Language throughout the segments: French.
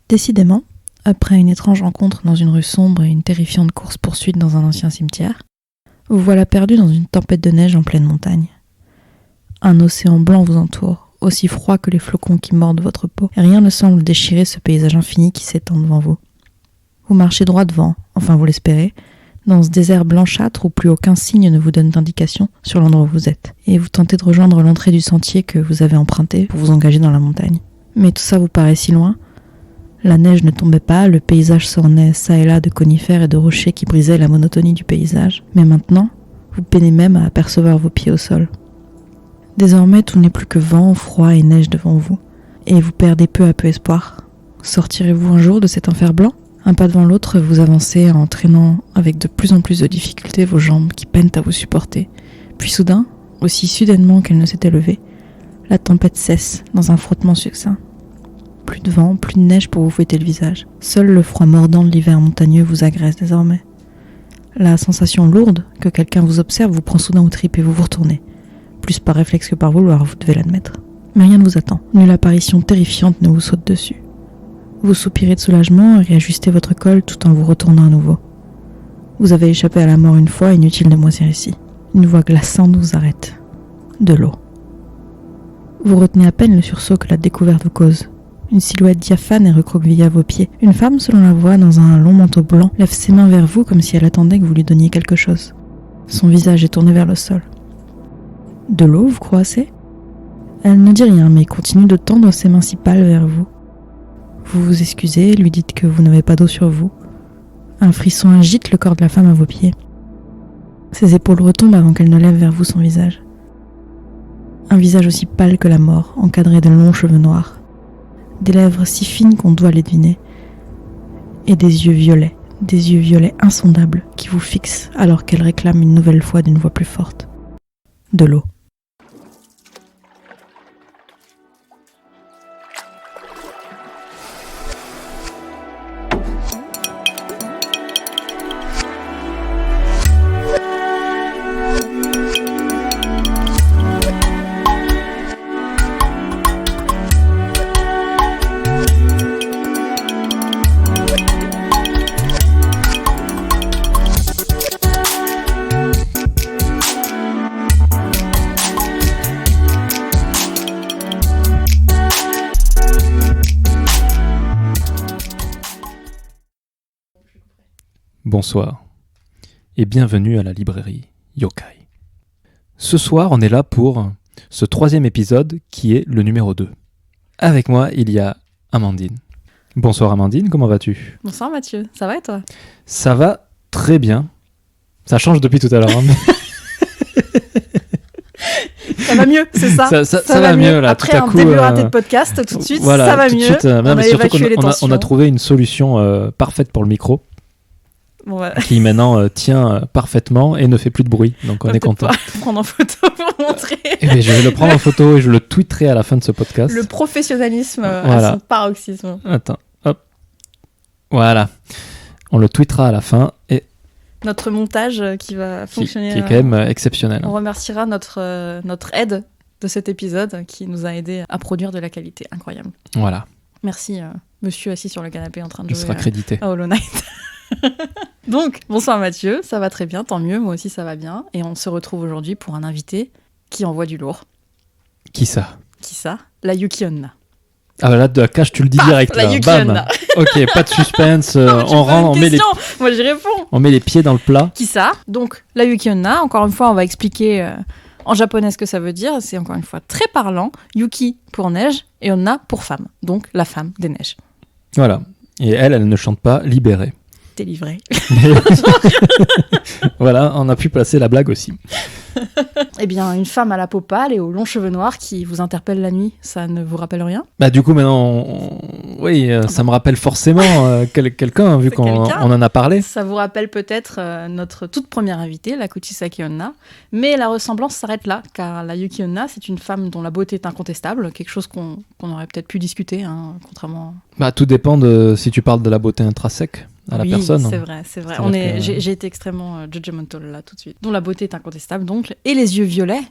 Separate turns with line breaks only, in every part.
Décidément, après une étrange rencontre dans une rue sombre et une terrifiante course-poursuite dans un ancien cimetière, vous voilà perdu dans une tempête de neige en pleine montagne. Un océan blanc vous entoure, aussi froid que les flocons qui mordent votre peau, et rien ne semble déchirer ce paysage infini qui s'étend devant vous. Vous marchez droit devant, enfin vous l'espérez, dans ce désert blanchâtre où plus aucun signe ne vous donne d'indication sur l'endroit où vous êtes, et vous tentez de rejoindre l'entrée du sentier que vous avez emprunté pour vous engager dans la montagne. Mais tout ça vous paraît si loin. La neige ne tombait pas, le paysage s'ornait çà et là de conifères et de rochers qui brisaient la monotonie du paysage, mais maintenant, vous peinez même à apercevoir vos pieds au sol. Désormais, tout n'est plus que vent, froid et neige devant vous, et vous perdez peu à peu espoir. Sortirez-vous un jour de cet enfer blanc ? Un pas devant l'autre, vous avancez en traînant avec de plus en plus de difficultés vos jambes qui peinent à vous supporter. Puis soudain, aussi soudainement qu'elle ne s'était levée, la tempête cesse dans un frottement succinct. Plus de vent, plus de neige pour vous fouetter le visage. Seul le froid mordant de l'hiver montagneux vous agresse désormais. La sensation lourde que quelqu'un vous observe vous prend soudain aux tripes et vous vous retournez. Plus par réflexe que par vouloir, vous devez l'admettre. Mais rien ne vous attend. Nulle apparition terrifiante ne vous saute dessus. Vous soupirez de soulagement et réajustez votre col tout en vous retournant à nouveau. Vous avez échappé à la mort une fois, inutile de moisir ici. Une voix glaçante vous arrête. De l'eau. Vous retenez à peine le sursaut que la découverte vous cause. Une silhouette diaphane est recroquevillée à vos pieds. Une femme, selon la voix, dans un long manteau blanc, lève ses mains vers vous comme si elle attendait que vous lui donniez quelque chose. Son visage est tourné vers le sol. De l'eau, vous croissez ? Elle ne dit rien, mais continue de tendre ses mains si pâles vers vous. Vous vous excusez, lui dites que vous n'avez pas d'eau sur vous. Un frisson agite le corps de la femme à vos pieds. Ses épaules retombent avant qu'elle ne lève vers vous son visage. Un visage aussi pâle que la mort, encadré de longs cheveux noirs. Des lèvres si fines qu'on doit les deviner. Et des yeux violets insondables qui vous fixent alors qu'elle réclame une nouvelle fois d'une voix plus forte. De l'eau.
Bonsoir et bienvenue à la librairie Yokai. Ce soir, on est là pour ce 3e épisode qui est le numéro 2. Avec moi, il y a Amandine. Bonsoir Amandine, comment vas-tu ?
Bonsoir Mathieu, ça va et toi ?
Ça va très bien. Ça change depuis tout à l'heure. Hein.
Ça va mieux, c'est ça.
Ça va mieux là.
Après
tout à coup,
un début raté de podcast, tout de suite,
voilà,
ça va
tout
mieux.
De suite,
on a évacué les tensions.
On a trouvé une solution parfaite pour le micro.
Bon, ouais.
Qui maintenant tient parfaitement et ne fait plus de bruit. Donc on est content.
Prendre en photo pour montrer.
Et bien, je vais le prendre en photo et je le tweeterai à la fin de ce podcast.
Le professionnalisme
voilà.
à son paroxysme.
Attends, hop. Voilà. On le tweetera à la fin et
notre montage qui va fonctionner.
Qui est quand même exceptionnel.
On remerciera notre aide de cet épisode qui nous a aidé à produire de la qualité incroyable.
Voilà.
Merci, monsieur assis sur le canapé en train de jouer.
Il sera crédité.
À Hollow Knight. Donc, bonsoir Mathieu, ça va très bien, tant mieux, moi aussi ça va bien. Et on se retrouve aujourd'hui pour un invité qui envoie du lourd.
Qui ça ?
La Yuki Onna.
Ah bah là, de la cache, tu le dis direct.
La
là.
Yuki
Bam.
Onna.
Ok, pas de suspense,
Moi j'y réponds.
On met les pieds dans le plat.
Qui ça ? Donc, la Yuki Onna, encore une fois, on va expliquer en japonais ce que ça veut dire. C'est encore une fois très parlant. Yuki pour neige et Onna pour femme. Donc, la femme des neiges.
Voilà. Et elle ne chante pas Libérée.
Délivré.
Voilà, on a pu placer la blague aussi.
Eh bien, une femme à la peau pâle et aux longs cheveux noirs qui vous interpelle la nuit, ça ne vous rappelle rien ?
Bah du coup maintenant, oui, ça me rappelle forcément quelqu'un, vu qu'on en a parlé.
Ça vous rappelle peut-être notre toute première invitée, la Kuchisaki Onna, mais la ressemblance s'arrête là, car la Yuki Onna, c'est une femme dont la beauté est incontestable, quelque chose qu'on aurait peut-être pu discuter, hein, contrairement...
Bah tout dépend de si tu parles de la beauté intrinsèque à la personne.
Oui, c'est vrai. J'ai été extrêmement judgmental là tout de suite. Dont la beauté est incontestable donc, et les yeux violets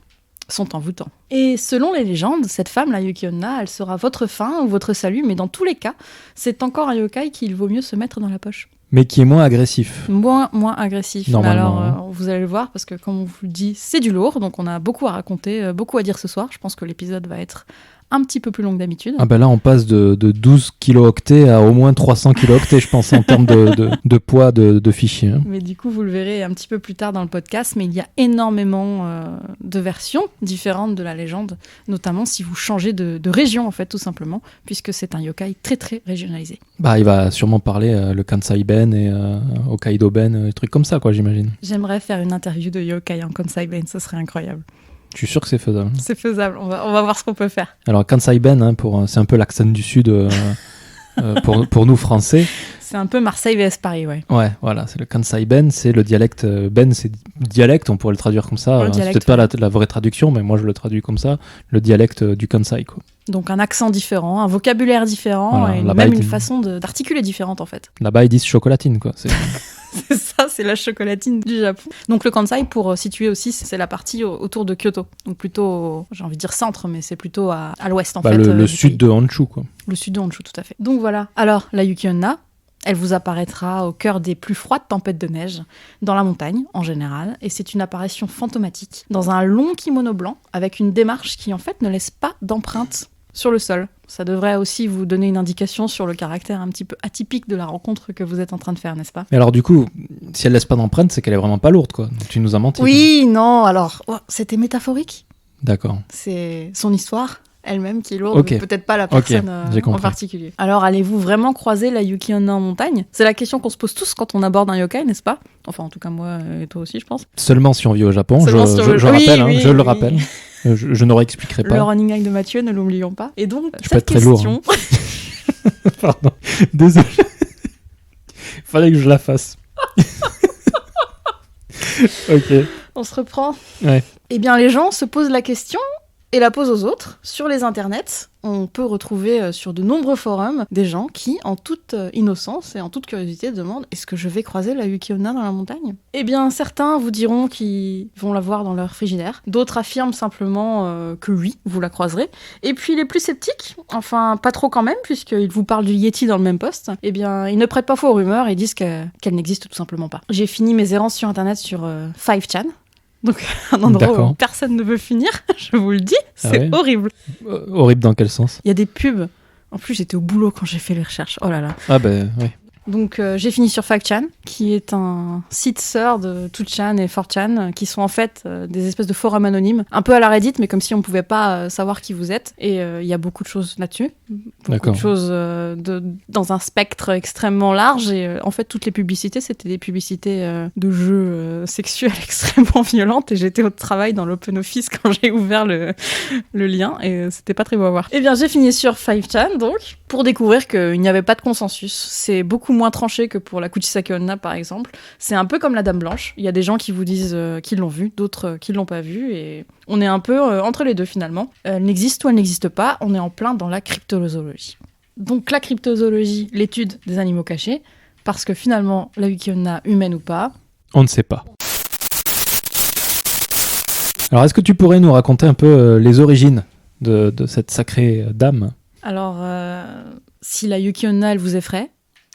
sont envoûtants. Et selon les légendes, cette femme, la Yuki Onna, elle sera votre fin ou votre salut, mais dans tous les cas, c'est encore un yokai qu'il vaut mieux se mettre dans la poche.
Mais qui est moins agressif.
Moins agressif.
Normalement,
Mais alors, vous allez le voir, parce que comme on vous le dit, c'est du lourd, donc on a beaucoup à raconter, beaucoup à dire ce soir. Je pense que l'épisode va être un petit peu plus long que d'habitude.
Ah ben là, on passe de 12 kilooctets à au moins 300 kilooctets, je pense, en termes de poids de fichiers. Hein.
Mais du coup, vous le verrez un petit peu plus tard dans le podcast, mais il y a énormément de versions différentes de la légende, notamment si vous changez de région, en fait, tout simplement, puisque c'est un yokai très, très régionalisé.
Bah, il va sûrement parler le Kansai Ben et Hokkaido Ben, des trucs comme ça, quoi, j'imagine.
J'aimerais faire une interview de yokai en Kansai Ben, ce serait incroyable.
Je suis sûr que c'est faisable.
C'est faisable, on va voir ce qu'on peut faire.
Alors, Kansai Ben, hein, c'est un peu l'accent du Sud pour nous Français.
C'est un peu Marseille vs Paris, ouais.
Ouais, voilà, c'est le Kansai Ben, c'est le dialecte. Ben, c'est dialecte, on pourrait le traduire comme ça. C'est peut-être pas la vraie traduction, mais moi je le traduis comme ça, le dialecte du Kansai, quoi.
Donc un accent différent, un vocabulaire différent,
voilà,
et même une façon d'articuler différente, en fait.
Là-bas, ils disent chocolatine, quoi.
C'est ça, c'est la chocolatine du Japon. Donc le Kansai, pour situer aussi, c'est la partie autour de Kyoto. Donc plutôt, j'ai envie de dire centre, mais c'est plutôt à l'ouest, en fait.
Le sud de Honshu, quoi.
Le sud de Honshu, tout à fait. Donc voilà. Alors, la Yuki Onna, elle vous apparaîtra au cœur des plus froides tempêtes de neige, dans la montagne en général, et c'est une apparition fantomatique, dans un long kimono blanc, avec une démarche qui en fait ne laisse pas d'empreinte sur le sol. Ça devrait aussi vous donner une indication sur le caractère un petit peu atypique de la rencontre que vous êtes en train de faire, n'est-ce pas ?
Mais alors du coup, si elle laisse pas d'empreinte, c'est qu'elle est vraiment pas lourde, quoi. Tu nous as menti.
Oui, quoi. Non, alors, c'était métaphorique.
D'accord.
C'est son histoire elle-même qui est lourde, mais peut-être pas la personne en particulier. Alors, allez-vous vraiment croiser la Yuki Onna en montagne ? C'est la question qu'on se pose tous quand on aborde un yokai, n'est-ce pas ? Enfin, en tout cas, moi et toi aussi, je pense.
Seulement si on vit au Japon, je le rappelle. Je ne réexpliquerai pas.
Le running gag de Mathieu, ne l'oublions pas. Et donc,
je cette question... Très lourd, hein. Pardon, désolé. Fallait que je la fasse. Ok.
On se reprend.
Ouais.
Eh bien, les gens se posent la question et la posent aux autres. Sur les internets, on peut retrouver sur de nombreux forums des gens qui, en toute innocence et en toute curiosité, demandent « Est-ce que je vais croiser la Yuki Onna dans la montagne ?» Eh bien, certains vous diront qu'ils vont la voir dans leur frigidaire. D'autres affirment simplement que oui, vous la croiserez. Et puis les plus sceptiques, enfin pas trop quand même, puisqu'ils vous parlent du Yeti dans le même post, eh bien, ils ne prêtent pas faux aux rumeurs et disent qu'elle n'existe tout simplement pas. J'ai fini mes errances sur Internet sur 5chan. Donc, un endroit où personne ne veut finir, je vous le dis, c'est horrible.
Horrible dans quel sens ?
Il y a des pubs. En plus, j'étais au boulot quand j'ai fait les recherches. Oh là là.
Ah ben, oui.
Donc, j'ai fini sur 5chan, qui est un site sœur de 2chan et 4chan, qui sont en fait des espèces de forums anonymes, un peu à la Reddit, mais comme si on ne pouvait pas savoir qui vous êtes. Et il y a beaucoup de choses là-dessus. Beaucoup de choses dans un spectre extrêmement large. Et en fait, toutes les publicités, c'était des publicités de jeux sexuels extrêmement violentes. Et j'étais au travail dans l'open office quand j'ai ouvert le lien. Et c'était pas très beau à voir. Eh bien, j'ai fini sur 5chan, donc, pour découvrir qu'il n'y avait pas de consensus. C'est beaucoup moins tranché que pour la Kuchisake Onna, par exemple. C'est un peu comme la Dame Blanche. Il y a des gens qui vous disent qu'ils l'ont vue, d'autres qui l'ont pas vue. Et on est un peu entre les deux, finalement. Elle n'existe ou elle n'existe pas. On est en plein dans la cryptozoologie. Donc la cryptozoologie, l'étude des animaux cachés, parce que finalement, la Yuki Onna, humaine ou pas,
on ne sait pas. Alors, est-ce que tu pourrais nous raconter un peu les origines de cette sacrée dame ?
Alors, si la Yuki Onna, elle vous effraie,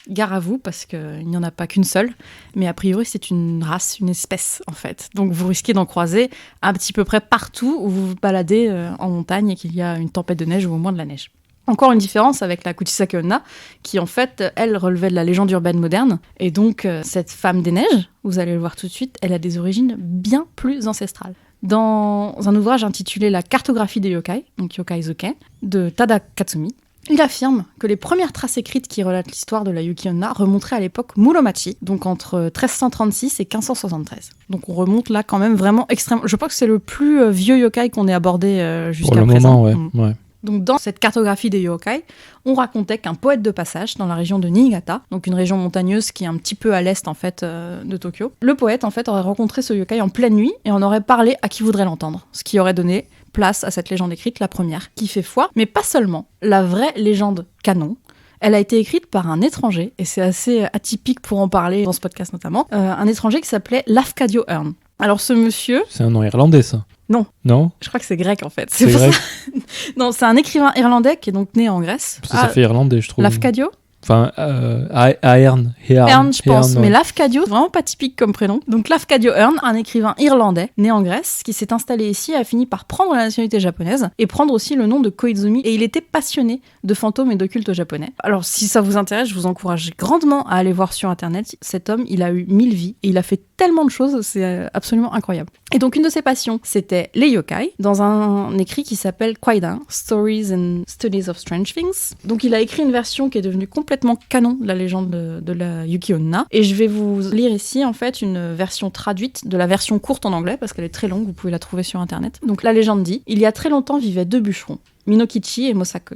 gare à vous, parce qu'il n'y en a pas qu'une seule, mais a priori, c'est une race, une espèce, en fait. Donc, vous risquez d'en croiser un petit peu près partout où vous vous baladez en montagne et qu'il y a une tempête de neige ou au moins de la neige. Encore une différence avec la Kuchisake Onna, qui en fait, elle relevait de la légende urbaine moderne. Et donc, cette femme des neiges, vous allez le voir tout de suite, elle a des origines bien plus ancestrales. Dans un ouvrage intitulé La cartographie des yokai, donc Yokai Zuken, de Tada Katsumi, il affirme que les premières traces écrites qui relatent l'histoire de la Yuki Onna remonteraient à l'époque Muromachi, donc entre 1336 et 1573. Donc on remonte là quand même vraiment extrêmement... Je crois que c'est le plus vieux yokai qu'on ait abordé jusqu'à présent.
Pour le moment, ouais.
Donc dans cette cartographie des yokai, on racontait qu'un poète de passage dans la région de Niigata, donc une région montagneuse qui est un petit peu à l'est en fait de Tokyo, le poète en fait aurait rencontré ce yokai en pleine nuit et en aurait parlé à qui voudrait l'entendre, ce qui aurait donné place à cette légende écrite, la première, qui fait foi, mais pas seulement. La vraie légende canon, elle a été écrite par un étranger, et c'est assez atypique pour en parler dans ce podcast notamment, un étranger qui s'appelait Lafcadio Hearn. Alors ce monsieur,
C'est un nom irlandais, ça.
Non.
Non.
je crois que c'est grec en fait.
C'est
pour
grec.
ça. Non, c'est un écrivain irlandais qui est donc né en Grèce.
Parce que ça fait irlandais, je trouve.
Lafcadio.
Enfin, Hearn.
Hearn, je pense.
ouais.
Mais Lafcadio, c'est vraiment pas typique comme prénom. Donc Lafcadio Hearn, un écrivain irlandais né en Grèce, qui s'est installé ici, a fini par prendre la nationalité japonaise et prendre aussi le nom de Koizumi. Et il était passionné de fantômes et de culte japonais. Alors si ça vous intéresse, je vous encourage grandement à aller voir sur internet. Cet homme, il a eu 1000 vies et il a fait tellement de choses, c'est absolument incroyable. Et donc une de ses passions, c'était les yokai, dans un écrit qui s'appelle Kwaidan, Stories and Studies of Strange Things. Donc il a écrit une version qui est devenue complètement canon de la légende de la Yuki-onna. Et je vais vous lire ici en fait une version traduite de la version courte en anglais, parce qu'elle est très longue, vous pouvez la trouver sur internet. Donc la légende dit: il y a très longtemps vivaient deux bûcherons, Minokichi et Mosaku.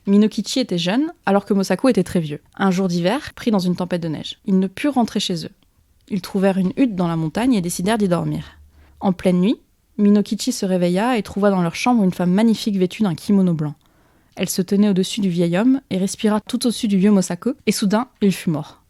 Minokichi était jeune, alors que Mosaku était très vieux. Un jour d'hiver, pris dans une tempête de neige, ils ne purent rentrer chez eux. Ils trouvèrent une hutte dans la montagne et décidèrent d'y dormir. En pleine nuit, Minokichi se réveilla et trouva dans leur chambre une femme magnifique vêtue d'un kimono blanc. Elle se tenait au-dessus du vieil homme et respira tout au-dessus du vieux Mosaku, et soudain, il fut mort.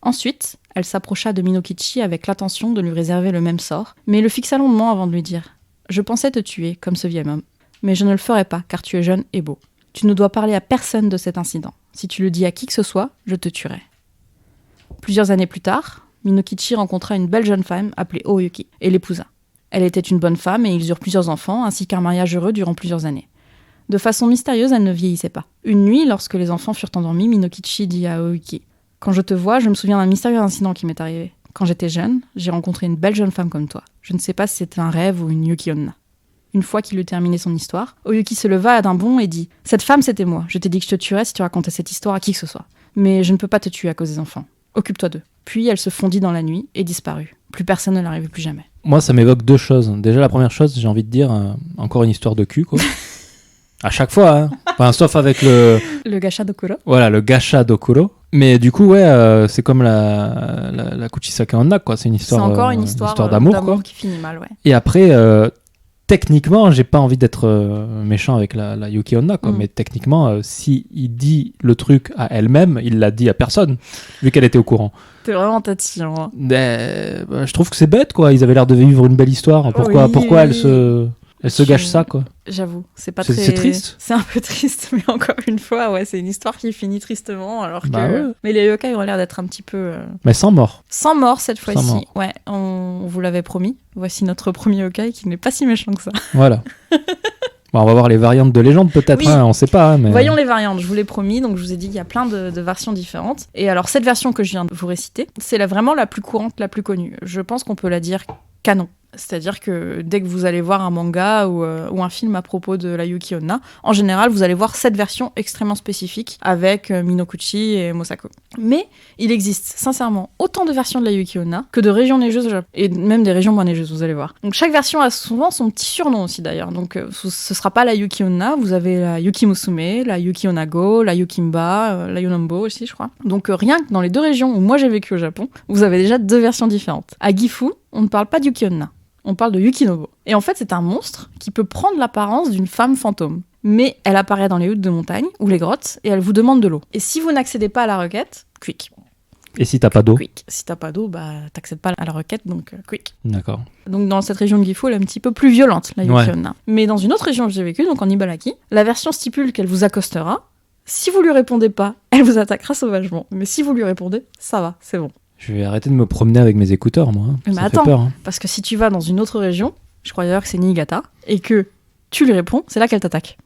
Ensuite, elle s'approcha de Minokichi avec l'intention de lui réserver le même sort, mais il le fixa longuement avant de lui dire « Je pensais te tuer, comme ce vieil homme, mais je ne le ferai pas, car tu es jeune et beau. Tu ne dois parler à personne de cet incident. Si tu le dis à qui que ce soit, je te tuerai. » Plusieurs années plus tard, Minokichi rencontra une belle jeune femme appelée Oyuki et l'épousa. Elle était une bonne femme et ils eurent plusieurs enfants, ainsi qu'un mariage heureux durant plusieurs années. De façon mystérieuse, elle ne vieillissait pas. Une nuit, lorsque les enfants furent endormis, Minokichi dit à Oyuki: « Quand je te vois, je me souviens d'un mystérieux incident qui m'est arrivé. Quand j'étais jeune, j'ai rencontré une belle jeune femme comme toi. Je ne sais pas si c'était un rêve ou une Yuki-onna. » Une fois qu'il eut terminé son histoire, Oyuki se leva d'un bond et dit: « Cette femme, c'était moi. Je t'ai dit que je te tuerais si tu racontais cette histoire à qui que ce soit. Mais je ne peux pas te tuer à cause des enfants. Occupe-toi d'eux. » Puis elle se fondit dans la nuit et disparut. Plus personne ne la revit plus jamais.
Moi, ça m'évoque deux choses. Déjà, la première chose, j'ai envie de dire, encore une histoire de cul, quoi. À chaque fois, hein. Enfin, sauf avec le
gacha d'Okuro.
Voilà, le gacha d'Okuro. Mais du coup, ouais, c'est comme la Kuchisake Onna, quoi. C'est une histoire,
c'est encore une histoire
d'amour, quoi.
qui finit mal, ouais.
Et après, techniquement, j'ai pas envie d'être méchant avec la Yuki Onna, quoi. Mais techniquement, si il dit le truc à elle-même, il l'a dit à personne, vu qu'elle était au courant.
T'es vraiment tatillon. Hein.
Je trouve que c'est bête, quoi. Ils avaient l'air de vivre une belle histoire. Pourquoi elle se gâche ça, quoi.
J'avoue, c'est
triste.
C'est un peu triste, mais encore une fois, ouais, c'est une histoire qui finit tristement, alors que...
Ouais.
Mais les yokai ont l'air d'être un petit peu...
Mais sans mort.
Sans mort, cette fois-ci.
Sans mort.
Ouais, on vous l'avait promis. Voici notre premier yokai qui n'est pas si méchant que ça.
Voilà. Bon, on va voir les variantes de légende, peut-être,
oui.
Hein, on sait pas. Hein, mais...
Voyons les variantes, je vous l'ai promis, donc je vous ai dit qu'il y a plein de versions différentes. Et alors, cette version que je viens de vous réciter, c'est vraiment la plus courante, la plus connue. Je pense qu'on peut la dire canon. C'est-à-dire que dès que vous allez voir un manga ou un film à propos de la Yuki-onna, en général, vous allez voir cette version extrêmement spécifique avec Minokuchi et Mosaku. Mais il existe sincèrement autant de versions de la Yuki-onna que de régions neigeuses au Japon. Et même des régions moins neigeuses, vous allez voir. Donc chaque version a souvent son petit surnom aussi d'ailleurs. Donc ce sera pas la Yuki-onna, vous avez la Yuki-musume, la Yuki-onago, la Yukimba, la Yonambo aussi, je crois. Donc rien que dans les deux régions où moi j'ai vécu au Japon, vous avez déjà deux versions différentes. À Gifu, on ne parle pas de Yuki-onna. On parle de Yukinobo. Et en fait, c'est un monstre qui peut prendre l'apparence d'une femme fantôme. Mais elle apparaît dans les huttes de montagne ou les grottes et elle vous demande de l'eau. Et si vous n'accédez pas à la requête, quick.
Et si t'as pas d'eau?
Quick. Si t'as pas d'eau, bah t'accèdes pas à la requête, donc quick.
D'accord.
Donc dans cette région de Gifu, elle est un petit peu plus violente, la Yuki-onna. Ouais. Mais dans une autre région que j'ai vécue, donc en Ibaraki, la version stipule qu'elle vous accostera. Si vous lui répondez pas, elle vous attaquera sauvagement. Mais si vous lui répondez, ça va, c'est bon.
Je vais arrêter de me promener avec mes écouteurs, moi.
Mais
ça
attends,
fait peur, hein.
Parce que si tu vas dans une autre région, je crois d'ailleurs que c'est Niigata, et que tu lui réponds, c'est là qu'elle t'attaque.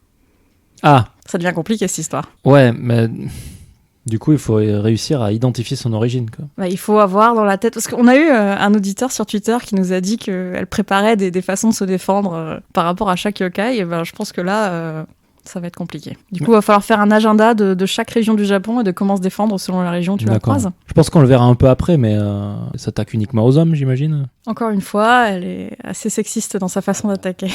Ah.
Ça devient compliqué, cette histoire.
Ouais, mais du coup, il faut réussir à identifier son origine, quoi.
Bah, il faut avoir dans la tête... Parce qu'on a eu un auditeur sur Twitter qui nous a dit qu'elle préparait des façons de se défendre par rapport à chaque yokai, et ben, je pense que là... ça va être compliqué. Du coup, il va falloir faire un agenda de chaque région du Japon et de comment se défendre selon la région où tu la croises.
Je pense qu'on le verra un peu après, mais ça s'attaque uniquement aux hommes, j'imagine.
Encore une fois, elle est assez sexiste dans sa façon d'attaquer.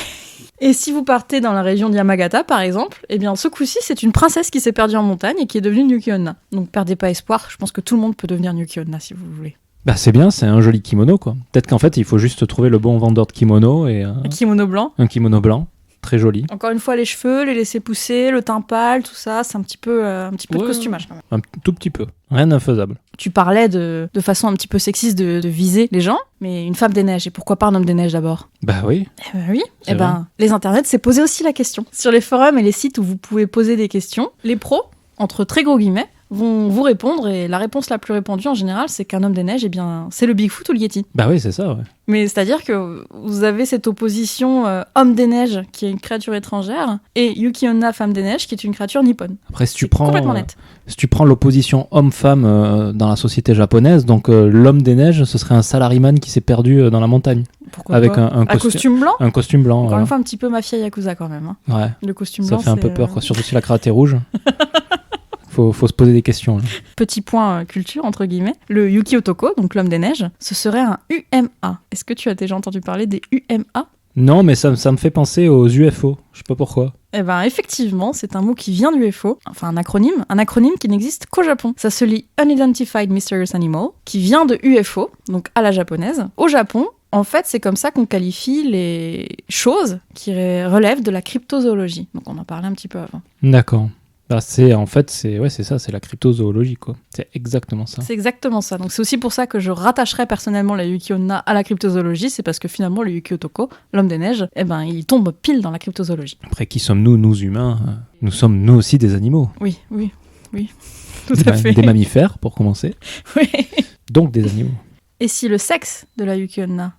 Et si vous partez dans la région de Yamagata, par exemple, eh bien, ce coup-ci, c'est une princesse qui s'est perdue en montagne et qui est devenue Yuki-onna. Donc, perdez pas espoir, je pense que tout le monde peut devenir Yuki-onna si vous voulez.
Bah c'est bien, c'est un joli kimono, quoi. Peut-être qu'en fait, il faut juste trouver le bon vendeur de kimono et...
Un kimono blanc.
Un kimono blanc. très joli.
Encore une fois, les cheveux, les laisser pousser, le teint pâle, tout ça, c'est un petit peu de costumage quand même.
Un tout petit peu. Rien d'infaisable.
Tu parlais de façon un petit peu sexiste de viser les gens, mais une femme des neiges, et pourquoi pas un homme des neiges d'abord?
Bah oui.
Eh ben oui.
C'est
Eh ben, les internets s'est posé aussi la question. Sur les forums et les sites où vous pouvez poser des questions, les pros, entre très gros guillemets, vont vous répondre, et la réponse la plus répandue en général, c'est qu'un homme des neiges, eh bien, c'est le Bigfoot ou le Yeti.
Bah oui, c'est ça, ouais.
Mais c'est-à-dire que vous avez cette opposition homme des neiges, qui est une créature étrangère, et Yuki Onna, femme des neiges, qui est une créature nippone.
Après, si tu
C'est
prends,
complètement net.
si tu prends l'opposition homme-femme dans la société japonaise, donc l'homme des neiges, ce serait un salaryman qui s'est perdu dans la montagne.
Pourquoi
avec
pas
un
costume blanc.
Un costume blanc.
Encore
Voilà.
une fois, un petit peu mafia yakuza quand même. Hein.
Ouais.
Le costume
Ça
blanc,
fait un peu peur, quoi. Surtout si la cravate est rouge. Faut se poser des questions. Là.
Petit point culture, entre guillemets. Le Yuki Otoko, donc l'homme des neiges, ce serait un UMA. Est-ce que tu as déjà entendu parler des UMA?
Non, mais ça me fait penser aux UFO. Je sais pas pourquoi.
Eh ben, effectivement, c'est un mot qui vient du UFO, enfin un acronyme qui n'existe qu'au Japon. Ça se lit Unidentified Mysterious Animal, qui vient de UFO, donc à la japonaise. Au Japon, en fait, c'est comme ça qu'on qualifie les choses qui relèvent de la cryptozoologie. Donc on en parlait un petit peu avant.
D'accord. Bah, c'est ça, c'est la cryptozoologie, quoi. C'est exactement ça.
C'est exactement ça. Donc c'est aussi pour ça que je rattacherais personnellement la Yuki Onna à la cryptozoologie, c'est parce que finalement le Yuki Otoko, l'homme des neiges, eh ben il tombe pile dans la cryptozoologie.
Après, qui sommes-nous, nous humains? Nous sommes nous aussi des animaux.
Oui. Tout à fait.
Des mammifères, pour commencer.
Oui.
Donc des animaux.
Et si le sexe de la Yuki Onna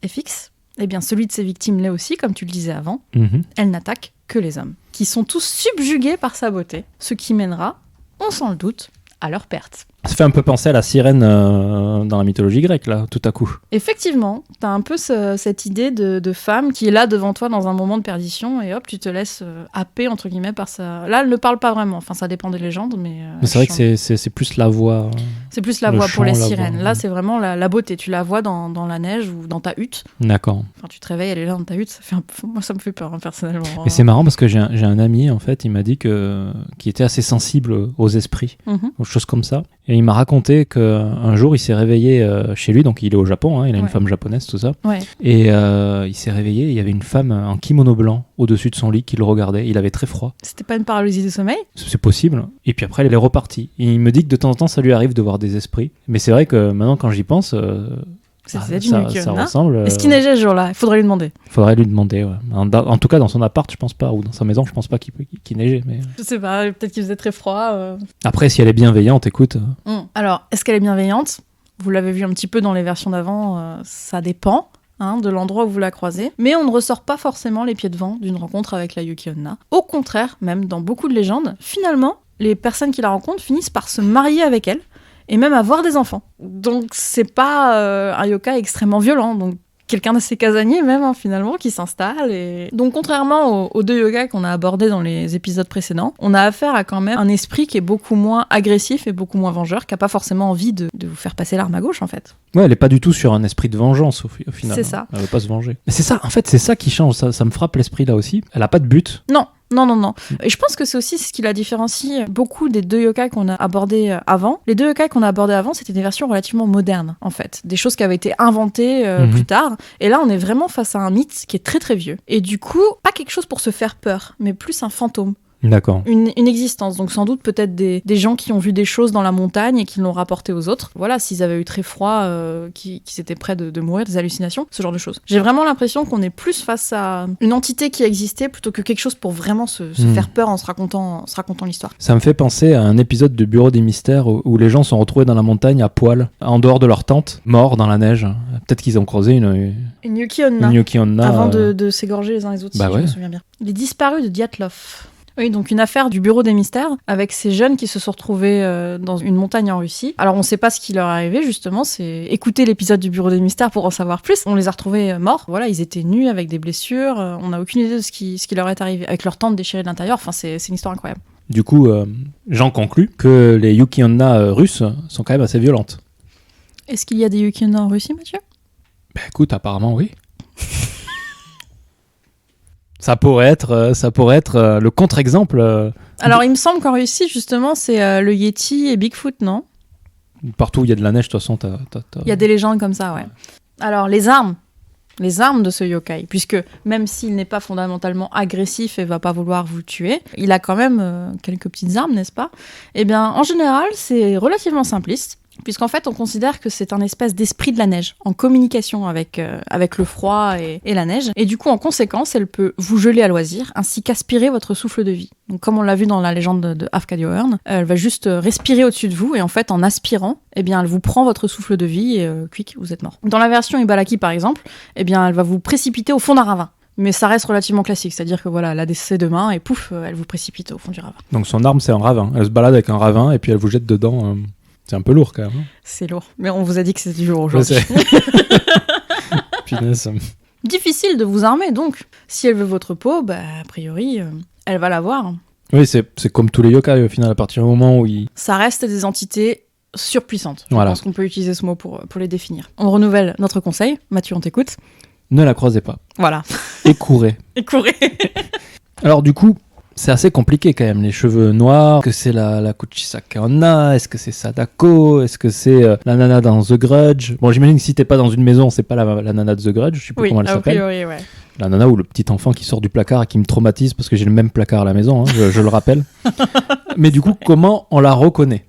est fixe, eh bien celui de ses victimes l'est aussi, comme tu le disais avant.
Mhm.
Elle n'attaque que les hommes, qui sont tous subjugués par sa beauté, ce qui mènera, on s'en le doute, à leur perte.
Ça fait un peu penser à la sirène dans la mythologie grecque, là, tout à coup.
Effectivement, t'as un peu cette idée de femme qui est là devant toi dans un moment de perdition, et hop, tu te laisses happer, entre guillemets, par ça. Là, elle ne parle pas vraiment, enfin, ça dépend des légendes, mais...
Mais c'est vrai que c'est plus la voix.
C'est plus la
le
voix
chant,
pour les
la
sirènes.
voix.
Là, c'est vraiment la beauté. Tu la vois dans la neige ou dans ta hutte.
D'accord.
Enfin, tu te réveilles, elle est là dans ta hutte. Ça fait moi, ça me fait peur, hein, personnellement.
Mais c'est marrant parce que j'ai un ami, en fait, il m'a dit qu'il était assez sensible aux esprits,
Mhm.
aux choses comme ça. Et il m'a raconté qu'un jour, il s'est réveillé chez lui, donc il est au Japon, hein, il a une
Ouais.
femme japonaise, tout ça.
Ouais.
Et il s'est réveillé, il y avait une femme en kimono blanc au-dessus de son lit qui le regardait. Il avait très froid.
C'était pas une paralysie du sommeil?
C'est possible. Et puis après, elle est repartie. Et il me dit que de temps en temps, ça lui arrive de voir des esprits. Mais c'est vrai que maintenant, quand j'y pense,
C'était une
ça
Yuki Onna.
ressemble.
Est-ce qu'il neigeait ce jour-là? Il faudrait lui demander.
Faudrait lui demander. Ouais. En tout cas, dans son appart, je pense pas, ou dans sa maison, je pense pas qu'il neigeait. Mais
Je sais pas, peut-être qu'il faisait très froid.
après, si elle est bienveillante, écoute.
Alors, est-ce qu'elle est bienveillante? Vous l'avez vu un petit peu dans les versions d'avant, ça dépend. De l'endroit où vous la croisez, mais on ne ressort pas forcément les pieds devant d'une rencontre avec la Yuki Onna. Au contraire, même dans beaucoup de légendes, finalement, les personnes qui la rencontrent finissent par se marier avec elle et même avoir des enfants. Donc c'est pas un yokai extrêmement violent, donc quelqu'un d'assez casanier même finalement qui s'installe. Et... Donc contrairement aux deux yogas qu'on a abordés dans les épisodes précédents, on a affaire à quand même un esprit qui est beaucoup moins agressif et beaucoup moins vengeur, qui a pas forcément envie de vous faire passer l'arme à gauche en fait.
Ouais, elle est pas du tout sur un esprit de vengeance au final.
C'est ça.
Elle veut pas se venger. Mais c'est ça, en fait, c'est ça qui change. Ça me frappe l'esprit là aussi. Elle a pas de but.
Non. Et je pense que c'est aussi ce qui la différencie beaucoup des deux yokai qu'on a abordés avant. Les deux yokai qu'on a abordés avant, c'était des versions relativement modernes, en fait. Des choses qui avaient été inventées plus tard. Et là, on est vraiment face à un mythe qui est très très vieux. Et du coup, pas quelque chose pour se faire peur, mais plus un fantôme.
D'accord.
Une existence, donc sans doute peut-être des gens qui ont vu des choses dans la montagne et qui l'ont rapporté aux autres. Voilà, s'ils avaient eu très froid, qui étaient près de mourir, des hallucinations, ce genre de choses. J'ai vraiment l'impression qu'on est plus face à une entité qui existait plutôt que quelque chose pour vraiment se faire peur en se racontant l'histoire.
Ça me fait penser à un épisode de Bureau des Mystères où les gens sont retrouvés dans la montagne à poil, en dehors de leur tente, morts dans la neige. Peut-être qu'ils ont croisé une
Yuki Onna.
Une Yuki Onna.
Avant de s'égorger les uns les autres,
Bah
si
ouais.
je me souviens bien. Les disparus de Dyatlov. Oui, donc une affaire du Bureau des Mystères avec ces jeunes qui se sont retrouvés dans une montagne en Russie. Alors on ne sait pas ce qui leur est arrivé justement, c'est écouter l'épisode du Bureau des Mystères pour en savoir plus. On les a retrouvés morts, voilà, ils étaient nus avec des blessures, on n'a aucune idée de ce qui leur est arrivé, avec leur tente déchirée de l'intérieur, enfin c'est une histoire incroyable.
Du coup, j'en conclus que les Yuki Onna russes sont quand même assez violentes.
Est-ce qu'il y a des Yuki Onna en Russie, Mathieu?
Bah écoute, apparemment oui. Ça pourrait être le contre-exemple.
Alors il me semble qu'en Russie justement c'est le Yeti et Bigfoot, non?
Partout où il y a de la neige, de toute façon,
Il y a des légendes comme ça, ouais. Alors les armes les armes de ce yokai, puisque même s'il n'est pas fondamentalement agressif et va pas vouloir vous tuer, il a quand même quelques petites armes, n'est-ce pas ? Eh bien, en général, c'est relativement simpliste. Puisqu'en fait, on considère que c'est un espèce d'esprit de la neige, en communication avec le froid et la neige. Et du coup, en conséquence, elle peut vous geler à loisir, ainsi qu'aspirer votre souffle de vie. Donc, comme on l'a vu dans la légende de Afkadiohörn, elle va juste respirer au-dessus de vous, et en fait, en aspirant, eh bien, elle vous prend votre souffle de vie, et quick, vous êtes mort. Dans la version Ibaraki, par exemple, eh bien, elle va vous précipiter au fond d'un ravin. Mais ça reste relativement classique, c'est-à-dire que voilà, elle a ses deux mains, et pouf, elle vous précipite au fond du ravin.
Donc son arme, c'est un ravin. Elle se balade avec un ravin, et puis elle vous jette dedans... C'est un peu lourd quand même. Hein.
C'est lourd. Mais on vous a dit que c'était du lourd aujourd'hui.
Punaise.
Difficile de vous armer donc. Si elle veut votre peau, bah, a priori, elle va l'avoir.
Oui, c'est comme tous les yokai au final, à partir du moment où ils...
Ça reste des entités surpuissantes. Je
Voilà.
pense qu'on peut utiliser ce mot pour les définir. On renouvelle notre conseil. Mathieu, on t'écoute.
Ne la croisez pas.
Voilà.
Et courez.
Et courez.
Alors du coup... C'est assez compliqué quand même, les cheveux noirs. Est-ce que c'est la Kuchisake Onna ? Est-ce que c'est Sadako ? Est-ce que c'est la nana dans The Grudge ? Bon, j'imagine que si t'es pas dans une maison, c'est pas la nana de The Grudge, je sais pas comment elle s'appelle.
Priori, ouais.
La nana ou le petit enfant qui sort du placard et qui me traumatise parce que j'ai le même placard à la maison, hein, je le rappelle. Mais du coup, comment on la reconnaît ?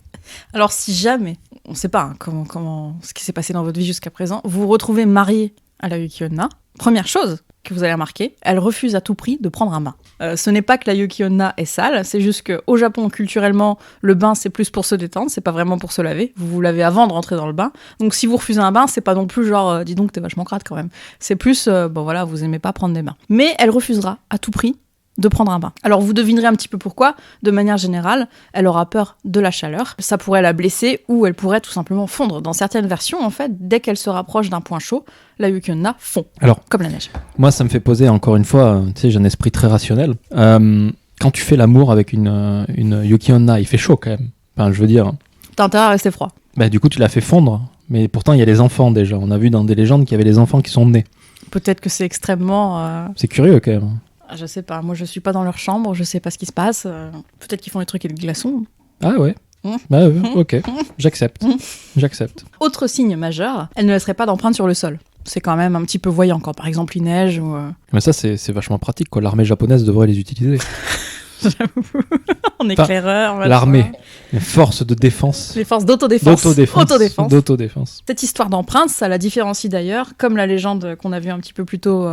Alors si jamais, on sait pas comment ce qui s'est passé dans votre vie jusqu'à présent, vous vous retrouvez marié à la Yuki Onna, première chose que vous allez remarquer, elle refuse à tout prix de prendre un bain. Ce n'est pas que la Yuki Onna est sale, c'est juste qu'au Japon, culturellement, le bain, c'est plus pour se détendre, c'est pas vraiment pour se laver. Vous vous lavez avant de rentrer dans le bain. Donc si vous refusez un bain, c'est pas non plus genre, dis donc, t'es vachement crade quand même. C'est plus, bon voilà, vous aimez pas prendre des bains. Mais elle refusera à tout prix de prendre un bain. Alors vous devinerez un petit peu pourquoi. De manière générale, elle aura peur de la chaleur. Ça pourrait la blesser ou elle pourrait tout simplement fondre. Dans certaines versions, en fait, dès qu'elle se rapproche d'un point chaud, la Yuki Onna fond. Alors, comme la neige.
Moi, ça me fait poser encore une fois, tu sais, j'ai un esprit très rationnel. Quand tu fais l'amour avec une Yuki Onna, il fait chaud quand même. Enfin, je veux dire...
T'as intérêt à rester froid.
Bah, du coup, tu la fais fondre. Mais pourtant, il y a les enfants déjà. On a vu dans des légendes qu'il y avait les enfants qui sont nés.
Peut-être que c'est extrêmement...
C'est curieux quand même.
Je sais pas, moi je suis pas dans leur chambre, je sais pas ce qui se passe. Peut-être qu'ils font des trucs avec des glaçons.
Ah ouais. Bah ok, j'accepte.
Autre signe majeur, elle ne laisserait pas d'empreinte sur le sol. C'est quand même un petit peu voyant quand par exemple il neige ou...
Mais ça c'est vachement pratique quoi, l'armée japonaise devrait les utiliser.
J'avoue. En éclaireur.
L'armée, les forces de défense.
Les forces d'autodéfense.
D'autodéfense.
Cette histoire d'empreinte, ça la différencie d'ailleurs, comme la légende qu'on a vue un petit peu plus tôt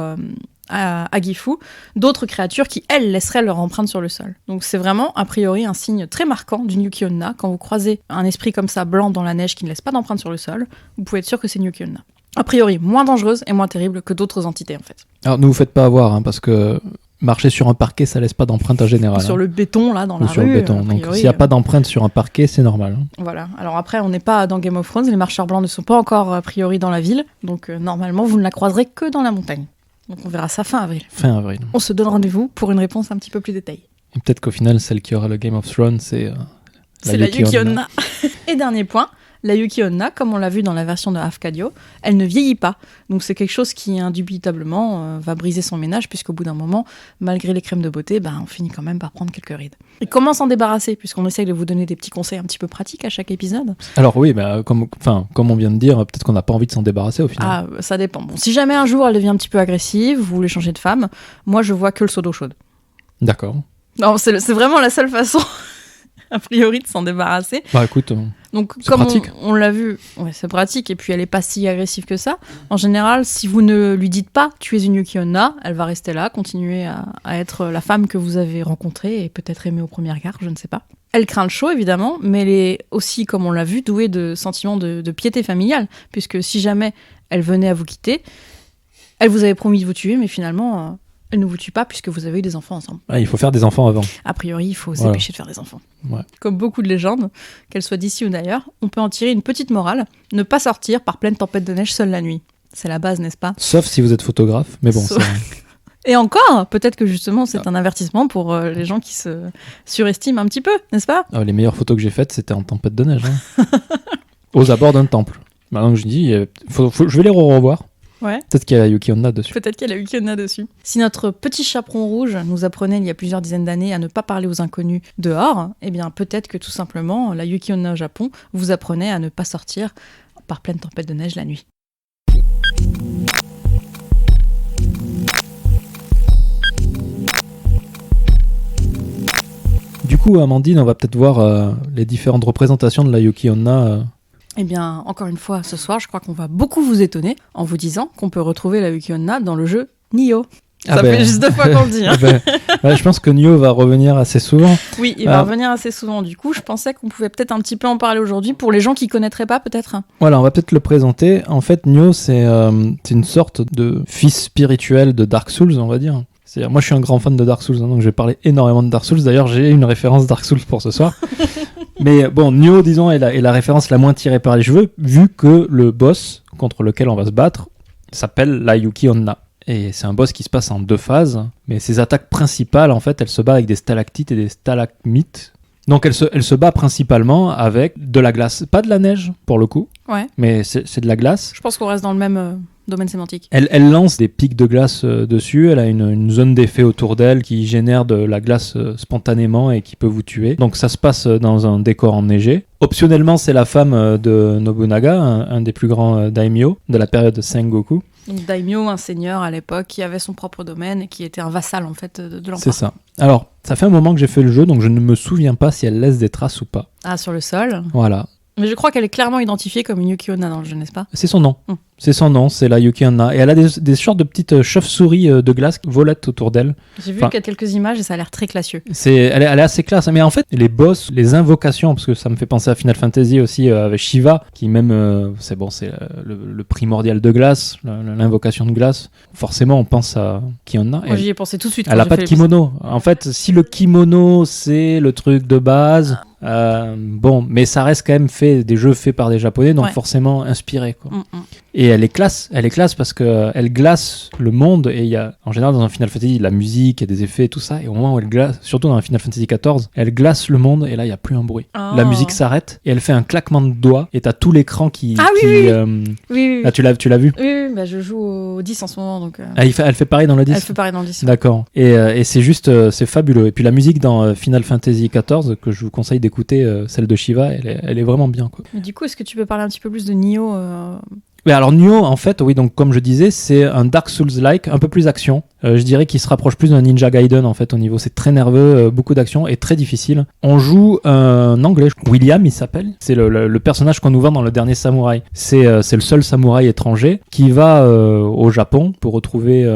à Gifu, d'autres créatures qui, elles, laisseraient leur empreinte sur le sol. Donc c'est vraiment, a priori, un signe très marquant d'une Yuki Onna. Quand vous croisez un esprit comme ça, blanc dans la neige, qui ne laisse pas d'empreinte sur le sol, vous pouvez être sûr que c'est une Yuki Onna. A priori, moins dangereuse et moins terrible que d'autres entités, en fait.
Alors, ne vous faites pas avoir, hein, parce que marcher sur un parquet, ça laisse pas d'empreinte en général.
Sur le béton, là, dans la rue.
Sur le béton. Donc, s'il n'y a pas d'empreinte sur un parquet, c'est normal. Hein.
Voilà. Alors après, on n'est pas dans Game of Thrones, les marcheurs blancs ne sont pas encore, a priori, dans la ville. Donc, normalement, vous ne la croiserez que dans la montagne. Donc on verra ça fin avril.
Fin avril.
On se donne rendez-vous pour une réponse un petit peu plus détaillée.
Et peut-être qu'au final, celle qui aura le Game of Thrones, c'est
la Yuki Onna. Et dernier point, la Yuki Onna, comme on l'a vu dans la version de Afkadio, elle ne vieillit pas. Donc c'est quelque chose qui indubitablement va briser son ménage, puisqu'au bout d'un moment, malgré les crèmes de beauté, on finit quand même par prendre quelques rides. Et comment s'en débarrasser, puisqu'on essaye de vous donner des petits conseils un petit peu pratiques à chaque épisode.
Alors oui, comme on vient de dire, peut-être qu'on n'a pas envie de s'en débarrasser au final.
Ah, ça dépend. Bon, si jamais un jour elle devient un petit peu agressive, vous voulez changer de femme, moi je vois que le seau d'eau chaude.
D'accord.
Non, c'est vraiment la seule façon, a priori, de s'en débarrasser.
Bah écoute...
Donc,
c'est
comme
pratique.
on l'a vu, ouais, c'est pratique, et puis elle est pas si agressive que ça. En général, si vous ne lui dites pas « tu es une Yuki Onna », elle va rester là, continuer à être la femme que vous avez rencontrée et peut-être aimée au premier regard, je ne sais pas. Elle craint le chaud, évidemment, mais elle est aussi, comme on l'a vu, douée de sentiments de piété familiale, puisque si jamais elle venait à vous quitter, elle vous avait promis de vous tuer, mais finalement... elle ne vous tue pas puisque vous avez eu des enfants ensemble.
Ah, il faut faire des enfants avant.
A priori, il faut s'empêcher de faire des enfants.
Ouais.
Comme beaucoup de légendes, qu'elles soient d'ici ou d'ailleurs, on peut en tirer une petite morale, ne pas sortir par pleine tempête de neige seule la nuit. C'est la base, n'est-ce pas ?
Sauf si vous êtes photographe, mais bon, c'est...
Et encore, peut-être que justement, c'est un avertissement pour les gens qui se surestiment un petit peu, n'est-ce pas ?
Les meilleures photos que j'ai faites, c'était en tempête de neige. Hein. Aux abords d'un temple. Maintenant que je dis, je vais les revoir.
Ouais.
Peut-être qu'il y a la Yuki Onna dessus.
Peut-être qu'il y a la Yuki Onna dessus. Si notre petit chaperon rouge nous apprenait il y a plusieurs dizaines d'années à ne pas parler aux inconnus dehors, eh bien peut-être que tout simplement la Yuki Onna au Japon vous apprenait à ne pas sortir par pleine tempête de neige la nuit.
coup, Amandine, on va peut-être voir les différentes représentations de la Yuki Onna.
Eh bien, encore une fois, ce soir, je crois qu'on va beaucoup vous étonner en vous disant qu'on peut retrouver la Yuki Onna dans le jeu Nioh. Ça fait juste 2 fois qu'on le dit. Hein.
Je pense que Nioh va revenir assez souvent.
Oui, il va revenir assez souvent. Du coup, je pensais qu'on pouvait peut-être un petit peu en parler aujourd'hui pour les gens qui ne connaîtraient pas, peut-être.
Voilà, on va peut-être le présenter. En fait, Nioh, c'est une sorte de fils spirituel de Dark Souls, on va dire. C'est-à-dire, moi, je suis un grand fan de Dark Souls, hein, donc je vais parler énormément de Dark Souls. D'ailleurs, j'ai une référence Dark Souls pour ce soir. Mais bon, Nioh, disons, est la référence la moins tirée par les cheveux, vu que le boss contre lequel on va se battre s'appelle la Yuki Onna. Et c'est un boss qui se passe en 2 phases, mais ses attaques principales, en fait, elle se bat avec des stalactites et des stalagmites. Donc elle se bat principalement avec de la glace, pas de la neige pour le coup, mais c'est de la glace.
Je pense qu'on reste dans le même domaine sémantique.
Elle lance des pics de glace dessus, elle a une zone d'effet autour d'elle qui génère de la glace spontanément et qui peut vous tuer. Donc ça se passe dans un décor enneigé. Optionnellement, c'est la femme de Nobunaga, un des plus grands daimyo de la période Sengoku.
Donc daimyo, un seigneur à l'époque qui avait son propre domaine et qui était un vassal en fait de l'empereur.
C'est ça. Alors, ça fait un moment que j'ai fait le jeu, donc je ne me souviens pas si elle laisse des traces ou pas.
Ah, sur le sol.
Voilà.
Mais je crois qu'elle est clairement identifiée comme une Yuki Onna dans le jeu, n'est-ce pas ?
C'est son nom. C'est son nom, c'est la Yuki Onna. Et elle a des sortes de petites chauves-souris de glace qui volettent autour d'elle.
J'ai vu qu'il y a quelques images et ça a l'air très classieux.
Elle est assez classe. Mais en fait, les boss, les invocations, parce que ça me fait penser à Final Fantasy aussi avec Shiva, qui même, c'est le primordial de glace, l'invocation de glace. Forcément, on pense à Yuki Onna.
Moi, j'y ai pensé tout de suite.
Elle n'a pas de kimono. En fait, si le kimono, c'est le truc de base... mais ça reste quand même des jeux faits par des Japonais, donc forcément inspirés, quoi. Et elle est classe parce que elle glace le monde, et il y a en général dans un Final Fantasy la musique, il y a des effets et tout ça, et au moment où elle glace, surtout dans un Final Fantasy XIV, elle glace le monde et là il y a plus un bruit. La musique s'arrête et elle fait un claquement de doigts et t'as tout l'écran qui...
Oui.
Ah, tu l'as vu?
Oui, bah, je joue au 10 en ce moment, donc...
Elle fait pareil dans le 10?
Elle fait pareil dans le 10.
D'accord. Et c'est juste, c'est fabuleux. Et puis la musique dans Final Fantasy XIV, que je vous conseille d'écouter, celle de Shiva, elle est vraiment bien, quoi.
Mais du coup, est-ce que tu peux parler un petit peu plus de Nioh
Mais alors Nioh, en fait, oui, donc comme je disais, c'est un Dark Souls-like, un peu plus action. Je dirais qu'il se rapproche plus d'un Ninja Gaiden en fait au niveau. C'est très nerveux, beaucoup d'action et très difficile. On joue un anglais, William il s'appelle. C'est le personnage qu'on nous vend dans le dernier Samouraï. C'est le seul samouraï étranger qui va au Japon pour retrouver,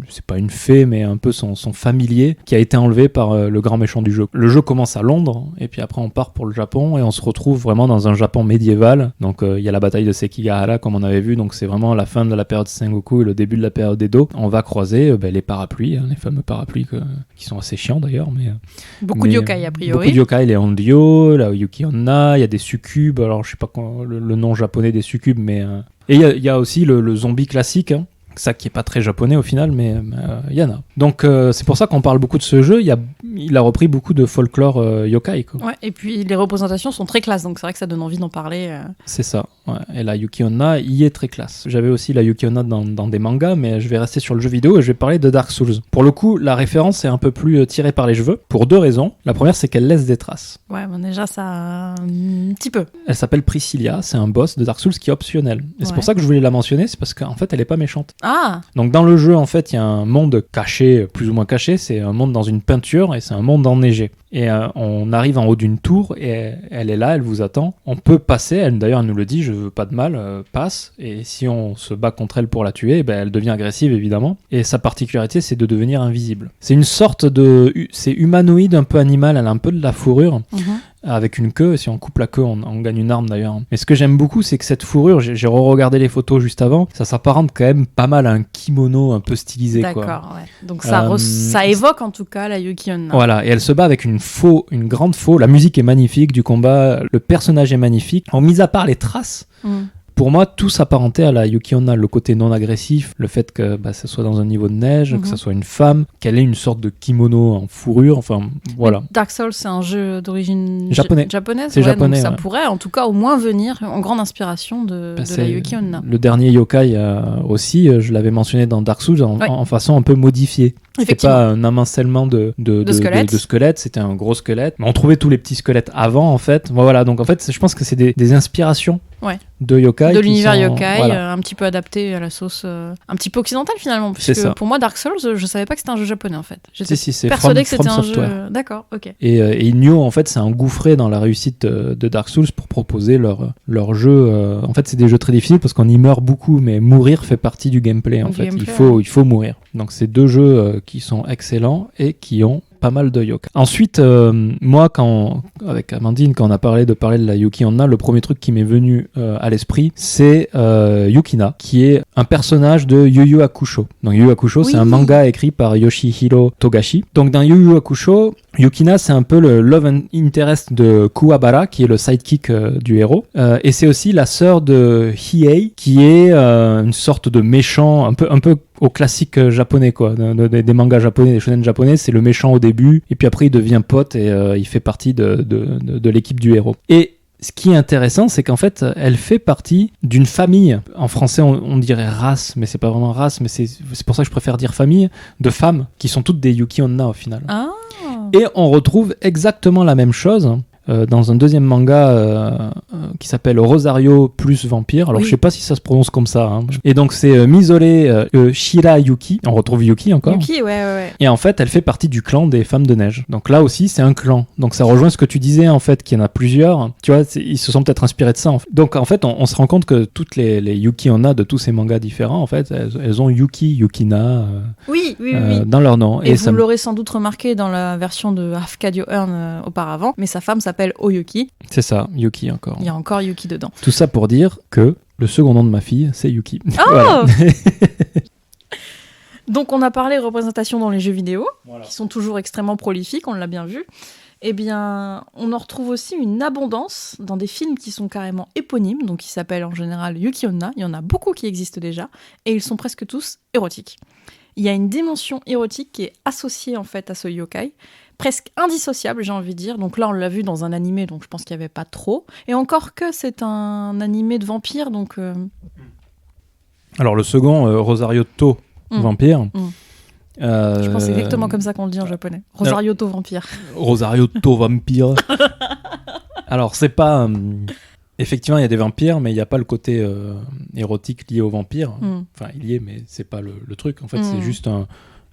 c'est pas une fée, mais un peu son familier qui a été enlevé par le grand méchant du jeu. Le jeu commence à Londres et puis après on part pour le Japon et on se retrouve vraiment dans un Japon médiéval. Donc il y a la bataille de Sekigahara comme on avait vu, donc c'est vraiment la fin de la période Sengoku et le début de la période Edo. On va croiser les parapluies, les fameux parapluies qui sont assez chiants d'ailleurs.
Beaucoup de yokai a priori.
Beaucoup de yokai, les Onryo, la Yuki Onna, il y a des succubes, alors je sais pas le nom japonais des succubes, mais... Et il y a aussi le zombie classique, hein. Ça qui est pas très japonais au final, mais il y en a. Donc c'est pour ça qu'on parle beaucoup de ce jeu. Il a repris beaucoup de folklore yokai, quoi.
Ouais, et puis les représentations sont très classe, donc c'est vrai que ça donne envie d'en parler.
C'est ça. Ouais. Et la Yuki Onna y est très classe. J'avais aussi la Yuki Onna dans des mangas, mais je vais rester sur le jeu vidéo et je vais parler de Dark Souls. Pour le coup, la référence est un peu plus tirée par les cheveux, pour 2 raisons. La première, c'est qu'elle laisse des traces.
Ouais, bon, déjà ça un petit peu.
Elle s'appelle Priscilla, c'est un boss de Dark Souls qui est optionnel. Et c'est pour ça que je voulais la mentionner, c'est parce qu'en fait, elle est pas méchante.
Ah.
Donc dans le jeu, en fait, il y a un monde caché, plus ou moins caché, c'est un monde dans une peinture et c'est un monde enneigé. Et on arrive en haut d'une tour et elle est là, elle vous attend. On peut passer, d'ailleurs elle nous le dit, je veux pas de mal, passe. Et si on se bat contre elle pour la tuer, elle devient agressive évidemment. Et sa particularité, c'est de devenir invisible. C'est une sorte c'est humanoïde, un peu animal, elle a un peu de la fourrure. Avec une queue, et si on coupe la queue, on gagne une arme d'ailleurs. Mais ce que j'aime beaucoup, c'est que cette fourrure, j'ai re-regardé les photos juste avant, ça s'apparente quand même pas mal à un kimono un peu stylisé.
D'accord, ouais. Donc ça évoque en tout cas la Yuki Onna.
Voilà, et elle se bat avec une grande faux. La musique est magnifique du combat, le personnage est magnifique. En mis à part les traces, pour moi, tout s'apparentait à la Yuki Onna, le côté non agressif, le fait que ça soit dans un niveau de neige, que ça soit une femme, qu'elle ait une sorte de kimono en fourrure, enfin voilà.
Mais Dark Souls, c'est un jeu d'origine japonaise.
C'est japonais,
donc ça pourrait en tout cas au moins venir en grande inspiration de la Yuki Onna.
Le dernier yokai aussi, je l'avais mentionné dans Dark Souls en façon un peu modifiée. C'était pas un amoncellement de squelettes, c'était un gros squelette. Mais on trouvait tous les petits squelettes avant en fait. Voilà, donc en fait, je pense que c'est des inspirations
Ouais.
de yokai.
De l'univers yokai,
voilà.
un petit peu adapté à la sauce, un petit peu occidentale finalement.
C'est
Puisque
ça.
pour moi, Dark Souls, je savais pas que c'était un jeu japonais en fait. J'étais
Si, c'est
persuadée que
From
c'était un
Software.
jeu. D'accord, ok.
Et Nioh, en fait, c'est engouffré dans la réussite de Dark Souls pour proposer leur jeu. En fait, c'est des jeux très difficiles parce qu'on y meurt beaucoup, mais mourir fait partie du gameplay. En
Du
fait,
gameplay,
il faut mourir. Donc, c'est deux jeux qui sont excellents et qui ont pas mal de yokai. Ensuite, moi, avec Amandine, quand on a parlé de la Yuki Onna, le premier truc qui m'est venu à l'esprit, c'est Yukina, qui est un personnage de Yu Yu Hakusho. Donc Yu Yu Hakusho,
Oui.
c'est un manga écrit par Yoshihiro Togashi. Donc dans Yu Yu Hakusho, Yukina, c'est un peu le love interest de Kuwabara, qui est le sidekick du héros. Et c'est aussi la sœur de Hiei, qui est une sorte de méchant, un peu au classique japonais, quoi. Des mangas japonais, des shonen japonais, c'est le méchant au début, et puis après il devient pote et il fait partie de l'équipe du héros. Et ce qui est intéressant, c'est qu'en fait, elle fait partie d'une famille. En français, on dirait race, mais c'est pas vraiment race, mais c'est pour ça que je préfère dire famille, de femmes qui sont toutes des Yuki Onna au final.
Ah.
Et on retrouve exactement la même chose dans un deuxième manga qui s'appelle Rosario plus Vampire. Alors
Oui.
je sais pas si ça se prononce comme ça. Hein. Et donc c'est Misore Shirayuki. On retrouve Yuki encore.
Yuki, ouais.
Et en fait, elle fait partie du clan des femmes de neige. Donc là aussi, c'est un clan. Donc ça rejoint ce que tu disais, en fait, qu'il y en a plusieurs. Tu vois, ils se sont peut-être inspirés de ça. En fait. Donc en fait, on se rend compte que toutes les Yuki Onna de tous ces mangas différents, en fait, elles ont Yuki, Yukina
Oui.
dans leur nom.
Et
ça
vous l'aurez sans doute remarqué dans la version de Arcadio Earn auparavant, mais sa femme s'appelle Oyuki.
C'est ça, Yuki encore.
Il y a encore Yuki dedans.
Tout ça pour dire que le second nom de ma fille, c'est Yuki.
Oh
Voilà.
Donc on a parlé représentation dans les jeux vidéo,
Voilà.
qui sont toujours extrêmement prolifiques, on l'a bien vu. Eh bien, on en retrouve aussi une abondance dans des films qui sont carrément éponymes, donc qui s'appellent en général Yuki Onna. Il y en a beaucoup qui existent déjà, et ils sont presque tous érotiques. Il y a une dimension érotique qui est associée en fait à ce yokai, presque indissociable, j'ai envie de dire. Donc là, on l'a vu dans un animé, donc je pense qu'il n'y avait pas trop. Et encore que c'est un animé de vampire, donc...
Alors le second, Rosario To Vampire.
Je pense exactement comme ça qu'on le dit en japonais. Rosario To Vampire.
Rosario To Vampire. Alors c'est pas... effectivement, il y a des vampires, mais il n'y a pas le côté érotique lié aux vampires. Enfin, il y est, mais c'est pas le truc. En fait, c'est juste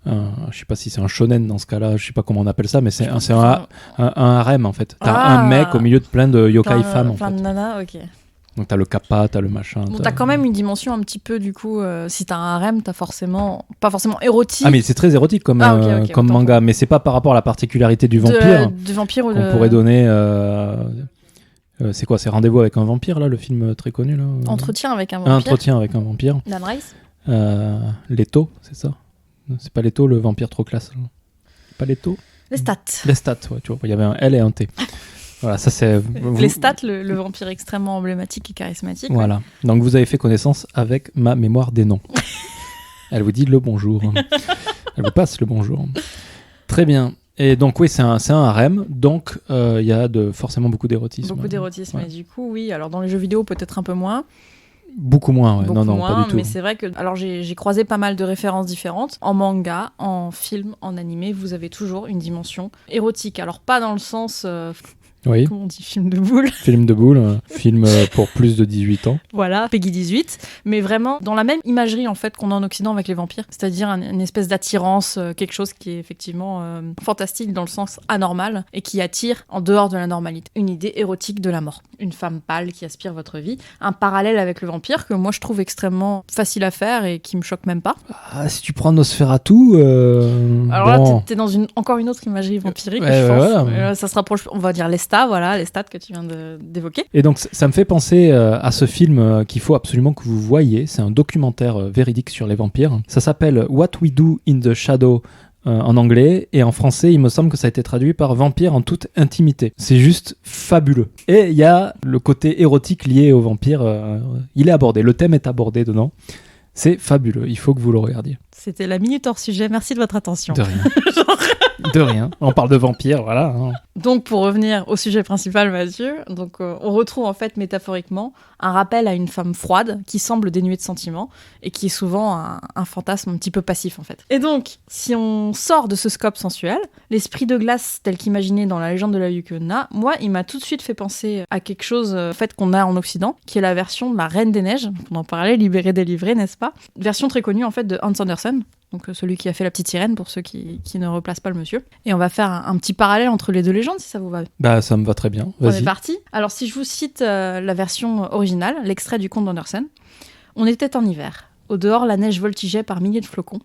je sais pas si c'est un shonen dans ce cas-là, je sais pas comment on appelle ça, mais c'est un harem en fait. T'as un mec au milieu de plein de yokai femmes en
plein
fait.
de nanas, ok.
Donc t'as le kappa, t'as le machin.
Bon, t'as quand même une dimension un petit peu du coup, si t'as un harem, t'as forcément, pas forcément érotique.
Ah mais c'est très érotique comme,
ok,
comme manga, mais c'est pas par rapport à la particularité du vampire
du vampire
qu'on pourrait donner... c'est quoi, c'est Rendez-vous avec un vampire là, le film très connu là
Entretien avec un vampire.
Entretien avec un vampire.
Dan Rice.
Leto, c'est ça? C'est pas Leto, le vampire trop classe. Là. Pas Leto?
Lestat.
Lestat, ouais, tu vois, il y avait un L et un T. Voilà, ça c'est...
Lestat, le vampire extrêmement emblématique et charismatique.
Voilà, donc vous avez fait connaissance avec ma mémoire des noms. Elle vous dit le bonjour. Elle vous passe le bonjour. Très bien. Et donc oui, c'est un harem, donc il y a forcément beaucoup d'érotisme.
Beaucoup d'érotisme,
Ouais.
et du coup, oui, alors dans les jeux vidéo, peut-être un peu moins.
Beaucoup moins, ouais.
Beaucoup
non,
moins,
pas du tout.
mais c'est vrai que alors j'ai croisé pas mal de références différentes. En manga, en film, en animé, vous avez toujours une dimension érotique. Alors pas dans le sens...
Oui,
comment on dit, film de boule.
film de boule, film pour plus de 18 ans.
Voilà, Peggy 18, mais vraiment dans la même imagerie en fait qu'on a en Occident avec les vampires, c'est-à-dire une espèce d'attirance, quelque chose qui est effectivement fantastique dans le sens anormal et qui attire en dehors de la normalité. Une idée érotique de la mort, une femme pâle qui aspire votre vie, un parallèle avec le vampire que moi je trouve extrêmement facile à faire et qui me choque même pas.
Ah, si tu prends Nosferatu...
Alors là,
bon.
t'es dans encore une autre imagerie vampirique,
Ouais,
je pense.
voilà.
Ça se rapproche, on va dire Lestat, voilà, Lestat que tu viens d'évoquer.
Et donc ça me fait penser à ce film qu'il faut absolument que vous voyiez. C'est un documentaire véridique sur les vampires. Ça s'appelle What We Do in the Shadow en anglais, et en français il me semble que ça a été traduit par Vampire en toute intimité. C'est juste fabuleux. Et il y a le côté érotique lié aux vampires, il est abordé, le thème est abordé dedans. C'est fabuleux, il faut que vous le regardiez.
C'était la minute hors sujet, merci de votre attention.
De rien. De rien. On parle de vampires, voilà. Hein.
Donc, pour revenir au sujet principal, Mathieu, on retrouve en fait métaphoriquement un rappel à une femme froide qui semble dénuée de sentiments et qui est souvent un fantasme un petit peu passif en fait. Et donc, si on sort de ce scope sensuel, l'esprit de glace tel qu'imaginé dans la légende de la Yukonna, moi, il m'a tout de suite fait penser à quelque chose en fait, qu'on a en Occident, qui est la version de la Reine des Neiges. On en parlait, Libérée, délivrée, n'est-ce pas ? Version très connue en fait de Hans Andersen. Donc celui qui a fait La Petite Sirène, pour ceux qui ne replacent pas le monsieur. Et on va faire un petit parallèle entre les deux légendes, si ça vous va.
Bah, ça me va très bien. Vas-y.
On est parti. Alors, si je vous cite la version originale, l'extrait du conte d'Andersen. On était en hiver. Au dehors, la neige voltigeait par milliers de flocons.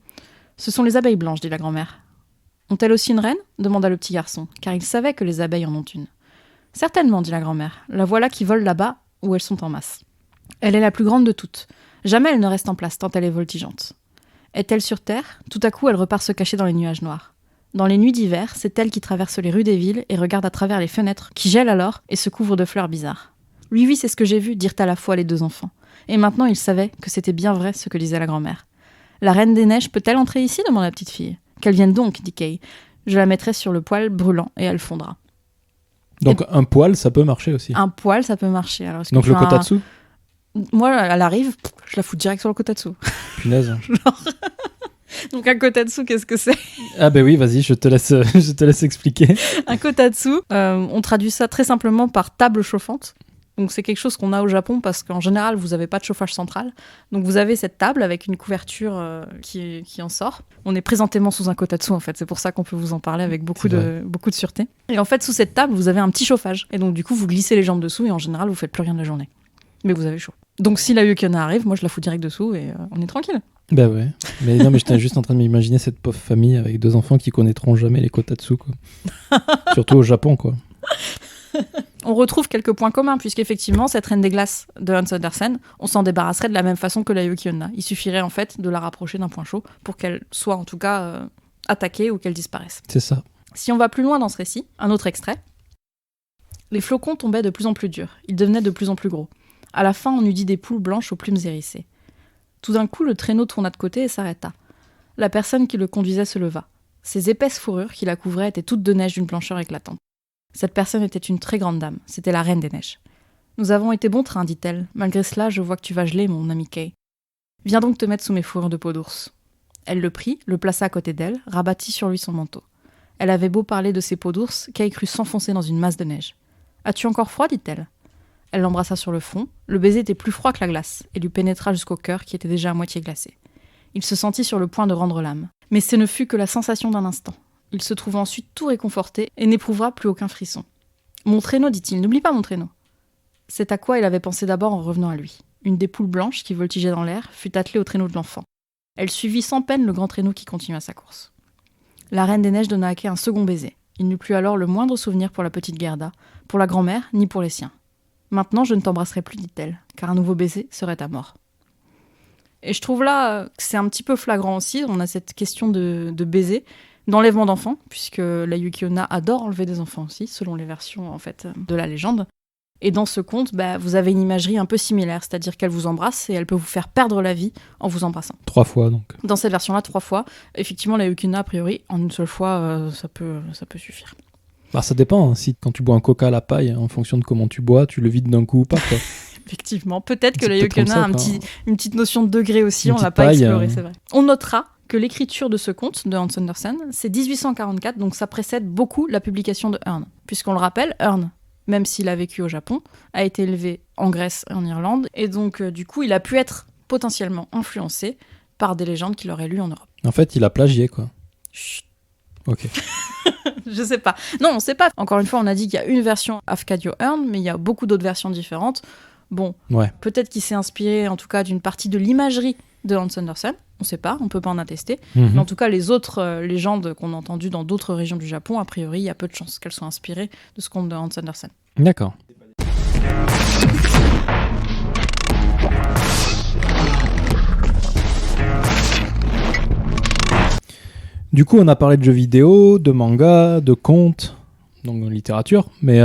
Ce sont les abeilles blanches, dit la grand-mère. Ont-elles aussi une reine ? Demanda le petit garçon, car il savait que les abeilles en ont une. Certainement, dit la grand-mère. La voilà qui vole là-bas, où elles sont en masse. Elle est la plus grande de toutes. Jamais elle ne reste en place, tant elle est voltigeante. Est-elle sur terre ? Tout à coup, elle repart se cacher dans les nuages noirs. Dans les nuits d'hiver, c'est elle qui traverse les rues des villes et regarde à travers les fenêtres, qui gèlent alors et se couvrent de fleurs bizarres. Oui, c'est ce que j'ai vu, dirent à la fois les deux enfants. Et maintenant, ils savaient que c'était bien vrai ce que disait la grand-mère. La Reine des Neiges peut-elle entrer ici ? demanda la petite fille. Qu'elle vienne donc, dit Kay. Je la mettrai sur le poêle brûlant et elle fondra.
Donc un poêle, ça peut marcher aussi.
Un poêle, ça peut marcher. Alors,
donc le kotatsu ?
Moi, elle arrive, je la fous direct sur le kotatsu.
Punaise.
Donc un kotatsu, qu'est-ce que c'est ?
Ah ben oui, vas-y, je te laisse expliquer.
Un kotatsu, on traduit ça très simplement par table chauffante. Donc c'est quelque chose qu'on a au Japon parce qu'en général, vous n'avez pas de chauffage central. Donc vous avez cette table avec une couverture qui en sort. On est présentément sous un kotatsu en fait, c'est pour ça qu'on peut vous en parler avec beaucoup de sûreté. Et en fait, sous cette table, vous avez un petit chauffage. Et donc du coup, vous glissez les jambes dessous et en général, vous faites plus rien de la journée. Mais vous avez chaud. Donc si la Yukonna arrive, moi je la fous direct dessous et on est tranquille.
Bah ouais. Mais non, mais j'étais juste en train de m'imaginer cette pauvre famille avec deux enfants qui connaîtront jamais les kotatsu, quoi. Surtout au Japon, quoi.
On retrouve quelques points communs, puisqu'effectivement, cette Reine des Glaces de Hans Andersen, on s'en débarrasserait de la même façon que la Yukonna. Il suffirait en fait de la rapprocher d'un point chaud pour qu'elle soit en tout cas attaquée ou qu'elle disparaisse.
C'est ça.
Si on va plus loin dans ce récit, un autre extrait. Les flocons tombaient de plus en plus durs, ils devenaient de plus en plus gros. À la fin, on eût dit des poules blanches aux plumes hérissées. Tout d'un coup, le traîneau tourna de côté et s'arrêta. La personne qui le conduisait se leva. Ses épaisses fourrures qui la couvraient étaient toutes de neige d'une blancheur éclatante. Cette personne était une très grande dame, c'était la Reine des Neiges. « Nous avons été bon train, dit-elle. Malgré cela, je vois que tu vas geler, mon ami Kay. Viens donc te mettre sous mes fourrures de peau d'ours. » Elle le prit, le plaça à côté d'elle, rabattit sur lui son manteau. Elle avait beau parler de ses peaux d'ours, Kay crut s'enfoncer dans une masse de neige. « As-tu encore froid ?» dit-elle. Elle l'embrassa sur le front. Le baiser était plus froid que la glace et lui pénétra jusqu'au cœur qui était déjà à moitié glacé. Il se sentit sur le point de rendre l'âme. Mais ce ne fut que la sensation d'un instant. Il se trouva ensuite tout réconforté et n'éprouva plus aucun frisson. « Mon traîneau, dit-il, n'oublie pas mon traîneau. » C'est à quoi il avait pensé d'abord en revenant à lui. Une des poules blanches qui voltigeait dans l'air fut attelée au traîneau de l'enfant. Elle suivit sans peine le grand traîneau qui continua sa course. La Reine des Neiges donna à Kay un second baiser. Il n'eut plus alors le moindre souvenir pour la petite Gerda, pour la grand-mère, ni pour les siens. « Maintenant, je ne t'embrasserai plus, dit-elle, car un nouveau baiser serait ta mort. » Et je trouve là que c'est un petit peu flagrant aussi. On a cette question de baiser, d'enlèvement d'enfants, puisque la Yukonna adore enlever des enfants aussi, selon les versions en fait de la légende. Et dans ce conte, vous avez une imagerie un peu similaire, c'est-à-dire qu'elle vous embrasse et elle peut vous faire perdre la vie en vous embrassant.
3 fois donc.
Dans cette version-là, 3 fois. Effectivement, la Yukonna, a priori, en une seule fois, ça peut suffire.
Bah, ça dépend, hein. Si quand tu bois un coca à la paille, en fonction de comment tu bois, tu le vides d'un coup ou pas, quoi.
Effectivement, peut-être que la Yukonna a une petite notion de degré aussi, on l'a pas exploré, c'est vrai. On notera que l'écriture de ce conte de Hans Andersen, c'est 1844, donc ça précède beaucoup la publication de Hearn. Puisqu'on le rappelle, Hearn, même s'il a vécu au Japon, a été élevé en Grèce et en Irlande, et donc du coup il a pu être potentiellement influencé par des légendes qu'il aurait lues en Europe.
En fait, il a plagié, quoi.
Chut.
Ok.
Je sais pas. Non, on sait pas. Encore une fois, on a dit qu'il y a une version Afkadio Hearn, mais il y a beaucoup d'autres versions différentes. Bon, ouais. Peut-être qu'il s'est inspiré, en tout cas, d'une partie de l'imagerie de Hans Andersen. On sait pas, on peut pas en attester. Mais en tout cas, les autres légendes qu'on a entendues dans d'autres régions du Japon, a priori, il y a peu de chances qu'elles soient inspirées de ce conte de Hans Andersen.
D'accord. Du coup, on a parlé de jeux vidéo, de manga, de contes, donc de littérature, mais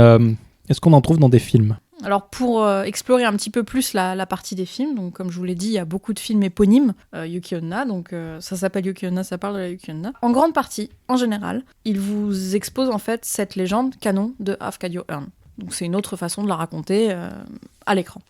est-ce qu'on en trouve dans des films ?
Alors pour explorer un petit peu plus la partie des films, donc comme je vous l'ai dit, il y a beaucoup de films éponymes, Yuki Onna, donc ça s'appelle Yuki Onna, ça parle de la Yuki Onna. En grande partie, en général, il vous expose en fait cette légende canon de Afkadio Earn. Donc c'est une autre façon de la raconter à l'écran.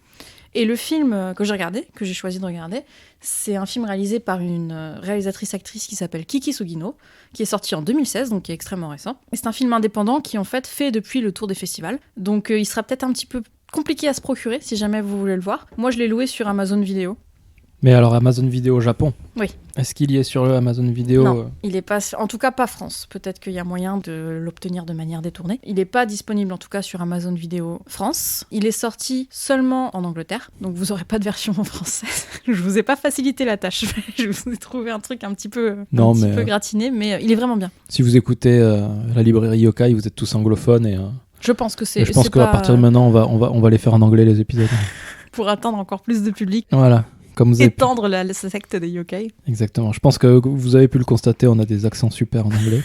Et le film que j'ai choisi de regarder, c'est un film réalisé par une réalisatrice-actrice qui s'appelle Kiki Sugino, qui est sorti en 2016, donc qui est extrêmement récent. Et c'est un film indépendant qui en fait depuis le tour des festivals. Donc il sera peut-être un petit peu compliqué à se procurer si jamais vous voulez le voir. Moi je l'ai loué sur Amazon Vidéo.
Mais alors Amazon Vidéo Japon.
Oui.
Est-ce qu'il y est sur le Amazon Vidéo?
Non, il est pas, en tout cas pas France. Peut-être qu'il y a moyen de l'obtenir de manière détournée. Il n'est pas disponible en tout cas sur Amazon Vidéo France. Il est sorti seulement en Angleterre, donc vous n'aurez pas de version en française. Je vous ai pas facilité la tâche. Je vous ai trouvé un truc un petit peu gratiné, mais il est vraiment bien.
Si vous écoutez la librairie Yokai, vous êtes tous anglophones et
je pense que c'est.
Je pense qu'à partir de maintenant, on va les faire en anglais les épisodes.
Pour atteindre encore plus de public.
Voilà. Comme vous
étendre la secte des yokai.
Exactement. Je pense que vous avez pu le constater, on a des accents super en anglais.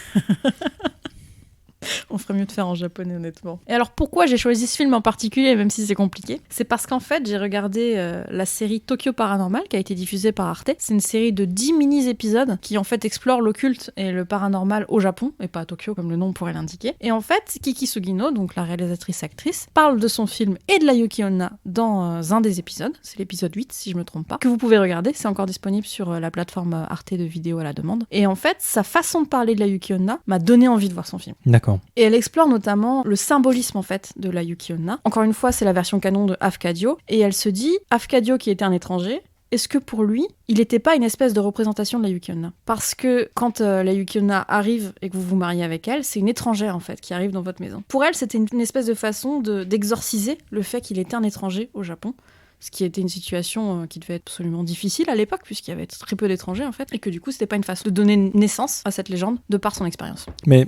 On ferait mieux de faire en japonais, honnêtement. Et alors, pourquoi j'ai choisi ce film en particulier, même si c'est compliqué? C'est parce qu'en fait, j'ai regardé la série Tokyo Paranormal, qui a été diffusée par Arte. C'est une série de 10 mini-épisodes qui, en fait, explorent l'occulte et le paranormal au Japon, et pas à Tokyo, comme le nom pourrait l'indiquer. Et en fait, Kiki Sugino, donc la réalisatrice-actrice, parle de son film et de la Yuki Onna dans un des épisodes. C'est l'épisode 8, si je me trompe pas, que vous pouvez regarder. C'est encore disponible sur la plateforme Arte de vidéo à la demande. Et en fait, sa façon de parler de la Yuki Onna m'a donné envie de voir son film.
D'accord.
Et elle explore notamment le symbolisme en fait de la Yuki Onna. Encore une fois, c'est la version canon de Afkadio. Et elle se dit, Afkadio qui était un étranger, est-ce que pour lui, il n'était pas une espèce de représentation de la Yuki Onna? Parce que quand la Yuki Onna arrive et que vous vous mariez avec elle, c'est une étrangère en fait qui arrive dans votre maison. Pour elle, c'était une espèce de façon d'exorciser le fait qu'il était un étranger au Japon. Ce qui était une situation qui devait être absolument difficile à l'époque, puisqu'il y avait très peu d'étrangers en fait, et que du coup c'était pas une façon de donner naissance à cette légende de par son expérience.
Mais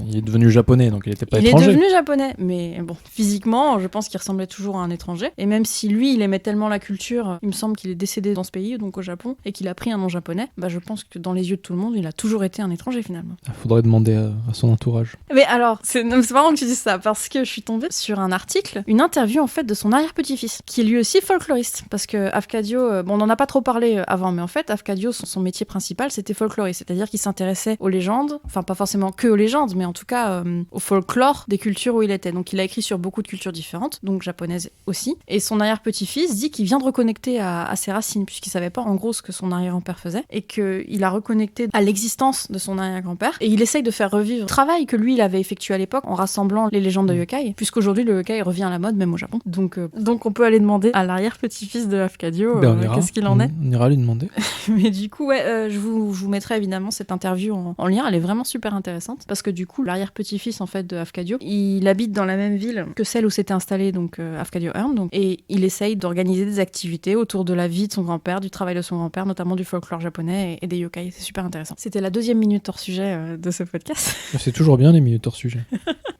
il est devenu japonais, donc il était pas étranger.
Il est devenu japonais, mais bon, physiquement, je pense qu'il ressemblait toujours à un étranger. Et même si lui, il aimait tellement la culture, il me semble qu'il est décédé dans ce pays, donc au Japon, et qu'il a pris un nom japonais, bah je pense que dans les yeux de tout le monde, il a toujours été un étranger finalement.
Il faudrait demander à son entourage.
Mais alors, c'est marrant que tu dises ça, parce que je suis tombée sur un article, une interview en fait de son arrière-petit-fils, qui est lui aussi folkloriste, parce que Afkadio, on n'en a pas trop parlé avant, mais en fait, Afkadio, son métier principal, c'était folkloriste, c'est-à-dire qu'il s'intéressait aux légendes, enfin pas forcément que aux légendes, mais en tout cas au folklore des cultures où il était. Donc il a écrit sur beaucoup de cultures différentes, donc japonaises aussi, et son arrière-petit-fils dit qu'il vient de reconnecter à ses racines, puisqu'il savait pas en gros ce que son arrière-grand-père faisait, et qu'il a reconnecté à l'existence de son arrière-grand-père, et il essaye de faire revivre le travail que lui, il avait effectué à l'époque, en rassemblant les légendes de yokai, puisqu'aujourd'hui le yokai revient à la mode, même au Japon. Donc on peut aller demander à l'arrière-petit-fils de Afkadio qu'est-ce qu'il en est.
On ira lui demander.
Mais du coup, je vous mettrai évidemment cette interview en lien, elle est vraiment super intéressante, parce que du coup, l'arrière-petit-fils en fait de Afkadio, il habite dans la même ville que celle où s'était installé donc Afkadio Earn, donc, et il essaye d'organiser des activités autour de la vie de son grand-père, du travail de son grand-père, notamment du folklore japonais et des yokai. C'est super intéressant. C'était la 2e minute hors sujet de ce podcast.
C'est toujours bien les minutes hors sujet.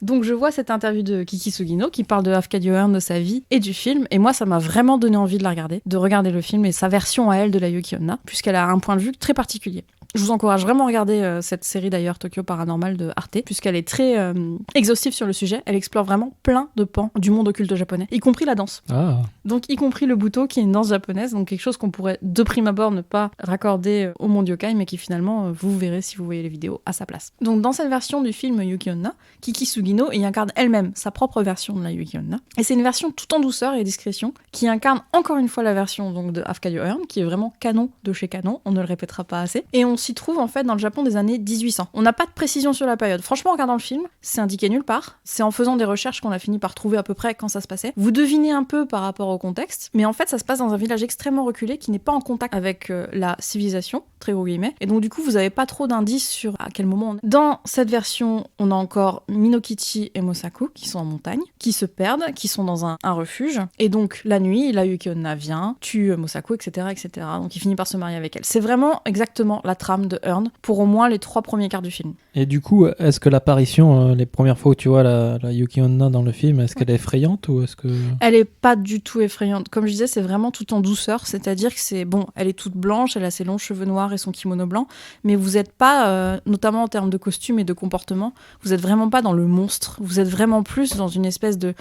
Donc je vois cette interview de Kiki Sugino qui parle de Afkadio Earn, de sa vie et du film, et moi ça m'a vraiment donné envie de la regarder, de regarder le film et sa version à elle de la Yuki Onna, puisqu'elle a un point de vue très particulier. Je vous encourage vraiment à regarder cette série d'ailleurs, Tokyo Paranormal de Arte, puisqu'elle est très exhaustive sur le sujet. Elle explore vraiment plein de pans du monde occulte japonais, y compris la danse.
Ah.
Donc y compris le Buto, qui est une danse japonaise, donc quelque chose qu'on pourrait de prime abord ne pas raccorder au monde yokai, mais qui finalement, vous verrez si vous voyez les vidéos à sa place. Donc dans cette version du film Yuki Onna, Kiki Sugino y incarne elle-même sa propre version de la Yuki Onna. Et c'est une version tout en douceur et discrétion, qui incarne encore une fois la version donc, de Afkadio Earn, qui est vraiment canon de chez canon, on ne le répétera pas assez. Et on s'y trouve en fait dans le Japon des années 1800. On n'a pas de précision sur la période. Franchement, en regardant le film, c'est indiqué nulle part. C'est en faisant des recherches qu'on a fini par trouver à peu près quand ça se passait. Vous devinez un peu par rapport au contexte, mais en fait ça se passe dans un village extrêmement reculé qui n'est pas en contact avec la civilisation, très gros guillemets, et donc du coup vous n'avez pas trop d'indices sur à quel moment on est. Dans cette version, on a encore Minokichi et Mosaku qui sont en montagne, qui se perdent, qui sont dans un refuge, et donc la la nuit, la Yuki Onna vient, tue Mosaku, etc., etc. Donc il finit par se marier avec elle. C'est vraiment exactement la trame de Earn pour au moins les 3 premiers quarts du film.
Et du coup, est-ce que l'apparition, les premières fois où tu vois la Yuki Onna dans le film, est-ce qu'elle est effrayante ou est-ce que...
Elle est pas du tout effrayante. Comme je disais, c'est vraiment tout en douceur, c'est-à-dire que c'est bon, elle est toute blanche, elle a ses longs cheveux noirs et son kimono blanc, mais vous n'êtes pas, notamment en termes de costume et de comportement, vous êtes vraiment pas dans le monstre. Vous êtes vraiment plus dans une espèce de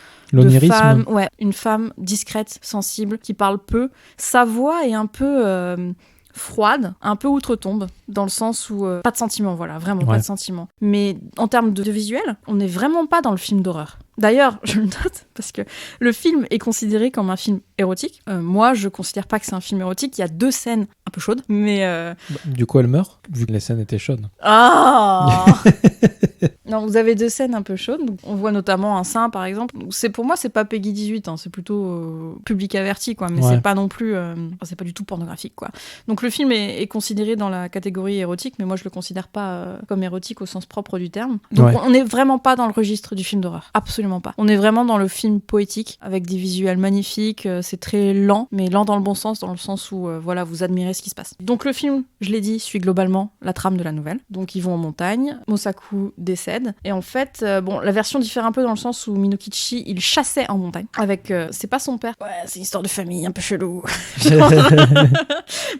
femme, ouais, une femme discrète, sensible, qui parle peu. Sa voix est un peu froide, un peu outre-tombe, dans le sens où pas de sentiments, voilà, vraiment pas de sentiments. Mais en termes de visuel, on n'est vraiment pas dans le film d'horreur. D'ailleurs, je le note parce que le film est considéré comme un film érotique. Moi, je considère pas que c'est un film érotique. Il y a 2 scènes un peu chaudes, mais...
Du coup, elle meurt, vu que les scènes étaient chaudes.
Ah Non, vous avez 2 scènes un peu chaudes. Donc, on voit notamment un sein, par exemple. Pour moi, c'est pas Peggy 18, hein, c'est plutôt public averti, quoi. Mais c'est pas non plus... c'est pas du tout pornographique, quoi. Donc le film est considéré dans la catégorie érotique, mais moi, je le considère pas comme érotique au sens propre du terme. Donc on n'est vraiment pas dans le registre du film d'horreur. Absolument pas. On est vraiment dans le film poétique, avec des visuels magnifiques, c'est très lent, mais lent dans le bon sens, dans le sens où voilà, vous admirez ce qui se passe. Donc le film, je l'ai dit, suit globalement la trame de la nouvelle. Donc ils vont en montagne, Mosaku décède, et en fait, la version diffère un peu dans le sens où Minokichi, il chassait en montagne, avec, c'est pas son père, ouais, c'est une histoire de famille un peu chelou.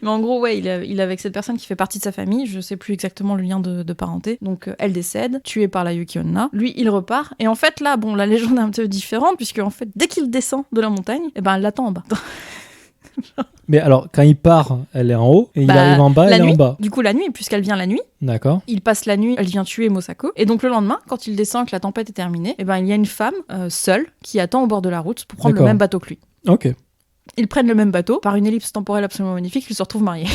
Mais en gros, ouais, il est avec cette personne qui fait partie de sa famille, je sais plus exactement le lien de parenté, donc elle décède, tuée par la Yuki Onna, lui il repart, et en fait là, la légende est un peu différente, puisque en fait, dès qu'il descend de la montagne, elle l'attend en bas.
Mais alors, quand il part, elle est en haut, et il arrive en bas, elle est en bas.
Du coup, la nuit, puisqu'elle vient la nuit,
d'accord.
Il passe la nuit, elle vient tuer Mosaku, et donc le lendemain, quand il descend, que la tempête est terminée, il y a une femme seule qui attend au bord de la route pour prendre le même bateau que lui.
Ok.
Ils prennent le même bateau, par une ellipse temporelle absolument magnifique, ils se retrouvent mariés.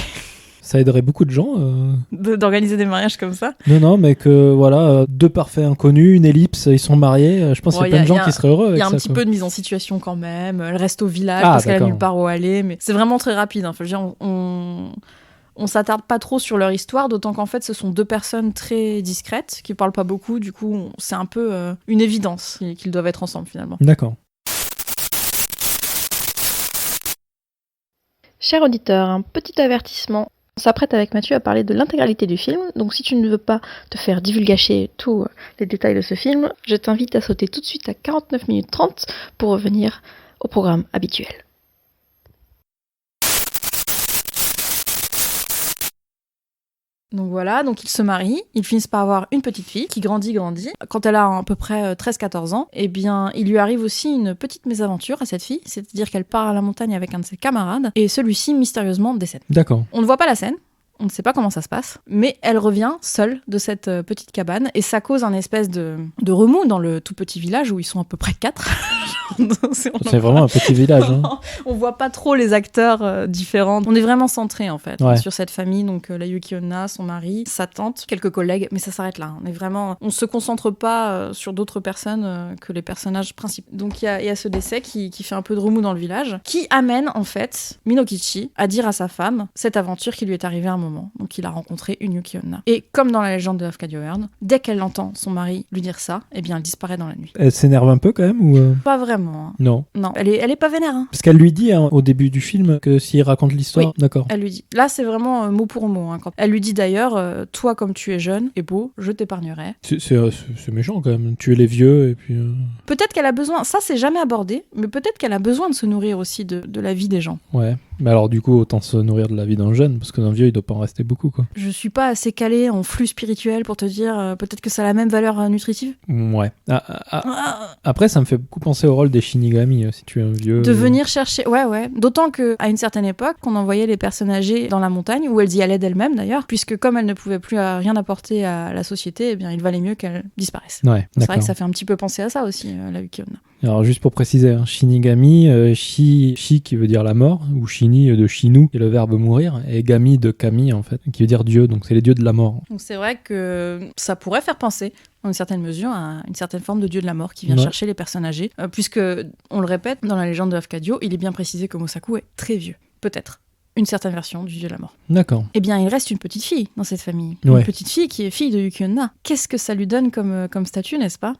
Ça aiderait beaucoup de gens.
D'organiser des mariages comme ça.
Non, mais que voilà, 2 parfaits inconnus, une ellipse, ils sont mariés. Je pense qu'il y a plein de gens qui seraient heureux avec ça.
Il y a un petit peu de mise en situation quand même. Elle reste au village parce qu'elle a nulle part où aller. Mais c'est vraiment très rapide. Hein. Faut dire, on s'attarde pas trop sur leur histoire, d'autant qu'en fait, ce sont 2 personnes très discrètes qui parlent pas beaucoup. Du coup, c'est un peu une évidence qu'ils doivent être ensemble finalement.
D'accord.
Cher auditeur, un petit avertissement. On s'apprête avec Mathieu à parler de l'intégralité du film, donc si tu ne veux pas te faire divulgacher tous les détails de ce film, je t'invite à sauter tout de suite à 49 minutes 30 pour revenir au programme habituel.
Donc voilà, donc ils se marient, ils finissent par avoir une petite fille qui grandit. Quand elle a à peu près 13-14 ans, il lui arrive aussi une petite mésaventure à cette fille, c'est-à-dire qu'elle part à la montagne avec un de ses camarades, et celui-ci mystérieusement décède.
D'accord.
On ne voit pas la scène, on ne sait pas comment ça se passe, mais elle revient seule de cette petite cabane, et ça cause un espèce de remous dans le tout petit village où ils sont à peu près 4.
C'est vraiment un petit village. Hein.
On voit pas trop les acteurs différents. On est vraiment centré en fait sur cette famille. Donc la Yuki Onna, son mari, sa tante, quelques collègues, mais ça s'arrête là. On se concentre pas sur d'autres personnes que les personnages principaux. Donc il y a ce décès qui fait un peu de remous dans le village, qui amène en fait Minokichi à dire à sa femme cette aventure qui lui est arrivée à un moment. Donc il a rencontré une Yuki Onna. Et comme dans la légende de Lafcadio Hearn, dès qu'elle entend son mari lui dire ça, eh bien elle disparaît dans la nuit.
Elle s'énerve un peu quand même ou
Pas vraiment.
Non,
elle est pas vénère. Hein.
Parce qu'elle lui dit au début du film que s'il raconte l'histoire, oui, d'accord.
Elle lui dit. Là, c'est vraiment mot pour mot. Hein, quand... Elle lui dit d'ailleurs, toi, comme tu es jeune et beau, je t'épargnerai.
C'est méchant quand même. Tuer les vieux et puis.
Peut-être qu'elle a besoin. Ça, c'est jamais abordé, mais peut-être qu'elle a besoin de se nourrir aussi de la vie des gens.
Ouais. Mais alors du coup, autant se nourrir de la vie d'un jeune, parce que d'un vieux, il doit pas en rester beaucoup, quoi.
Je suis pas assez calée en flux spirituel pour te dire peut-être que ça a la même valeur nutritive.
Ouais. Après, ça me fait beaucoup penser au rôle des Shinigami, si tu es un vieux.
De venir chercher, ouais. D'autant qu'à une certaine époque, on envoyait les personnes âgées dans la montagne, où elles y allaient d'elles-mêmes d'ailleurs, puisque comme elles ne pouvaient plus rien apporter à la société, eh bien, il valait mieux qu'elles disparaissent.
Ouais,
c'est vrai que ça fait un petit peu penser à ça aussi, la Yuki Onna.
Alors juste pour préciser, hein, Shinigami, shi qui veut dire la mort, ou shini de shinu, qui est le verbe mourir, et gami de kami en fait, qui veut dire dieu, donc c'est les dieux de la mort.
Donc c'est vrai que ça pourrait faire penser, en une certaine mesure, à une certaine forme de dieu de la mort qui vient chercher les personnes âgées, puisque, on le répète, dans la légende de Lafcadio, il est bien précisé que Mosaku est très vieux, peut-être. une certaine version du dieu de la mort.
D'accord.
Eh bien, il reste une petite fille dans cette famille.
Ouais.
Une petite fille qui est fille de Yuki Onna. Qu'est-ce que ça lui donne comme statut, n'est-ce pas ?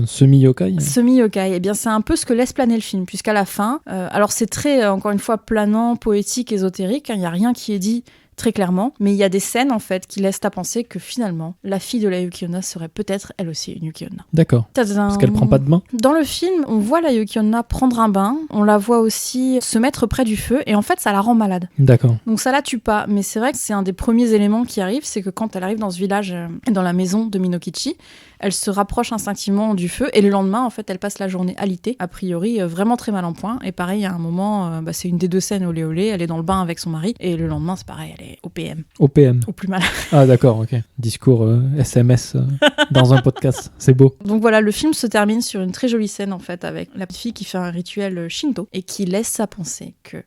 Semi-yokai.
Semi-yokai. Eh bien, c'est un peu ce que laisse planer le film, puisqu'à la fin, alors c'est très, encore une fois, planant, poétique, ésotérique, il n'y a rien qui est dit très clairement, mais il y a des scènes en fait qui laissent à penser que finalement la fille de la Yuki Onna serait peut-être elle aussi une Yuki Onna.
D'accord. Parce qu'elle prend pas de bain.
Dans le film, on voit la Yuki Onna prendre un bain, on la voit aussi se mettre près du feu et en fait ça la rend malade.
D'accord.
Donc ça la tue pas, mais c'est vrai que c'est un des premiers éléments qui arrive, c'est que quand elle arrive dans ce village, dans la maison de Minokichi, elle se rapproche instinctivement du feu et le lendemain en fait elle passe la journée alitée, a priori vraiment très mal en point, et pareil à un moment, c'est une des deux scènes olé olé, elle est dans le bain avec son mari et le lendemain c'est pareil, elle est OPM.
OPM.
Au plus mal.
Ah d'accord, ok. Discours SMS dans un podcast, c'est beau.
Donc voilà, le film se termine sur une très jolie scène en fait avec la petite fille qui fait un rituel Shinto et qui laisse à penser que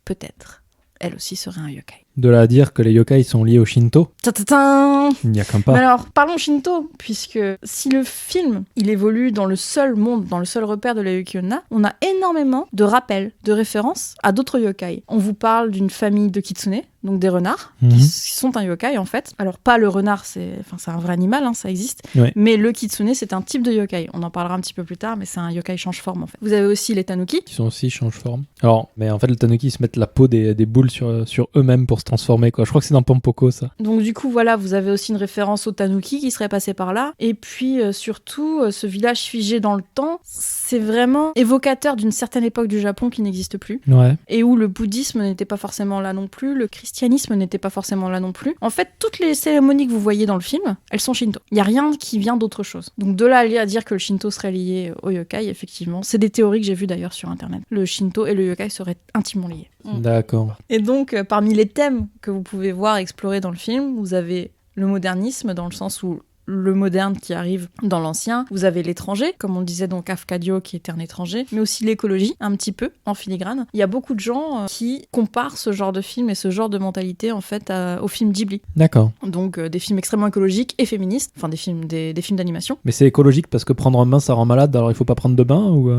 peut-être elle aussi serait un yokai.
De là à dire que les yokai sont liés au Shinto,
Ta-ta-ta.
il n'y a qu'un pas.
Mais alors, parlons Shinto, puisque si le film, il évolue dans le seul monde, dans le seul repère de la Yuki Onna, on a énormément de rappels, de références à d'autres yokai. On vous parle d'une famille de kitsune, donc des renards, qui sont un yokai en fait. Alors pas le renard, c'est un vrai animal, hein, ça existe,
Ouais.
mais le kitsune, c'est un type de yokai. On en parlera un petit peu plus tard, mais c'est un yokai change-forme en fait. Vous avez aussi les tanuki.
Qui sont aussi change-forme. Alors, mais en fait, les tanuki ils se mettent la peau des boules sur eux-mêmes pour se transformer, quoi. Je crois que c'est dans Pompoko, ça.
Donc du coup, voilà, vous avez aussi une référence au tanuki qui serait passé par là. Et puis surtout, ce village figé dans le temps, c'est vraiment évocateur d'une certaine époque du Japon qui n'existe plus.
Ouais.
Et où le bouddhisme n'était pas forcément là non plus, le christianisme n'était pas forcément là non plus. En fait, toutes les cérémonies que vous voyez dans le film, elles sont shinto. Il n'y a rien qui vient d'autre chose. Donc de là à dire que le shinto serait lié au yokai, effectivement, c'est des théories que j'ai vues d'ailleurs sur internet. Le shinto et le yokai seraient intimement liés.
D'accord.
Et donc, parmi les thèmes que vous pouvez voir explorer dans le film, vous avez le modernisme, dans le sens où le moderne qui arrive dans l'ancien. Vous avez l'étranger, comme on le disait donc Afkadio qui était un étranger, mais aussi l'écologie, un petit peu, en filigrane. Il y a beaucoup de gens qui comparent ce genre de film et ce genre de mentalité en fait au film Ghibli.
D'accord.
Donc des films extrêmement écologiques et féministes, enfin des films d'animation.
Mais c'est écologique parce que prendre un bain ça rend malade, alors il faut pas prendre de bain ou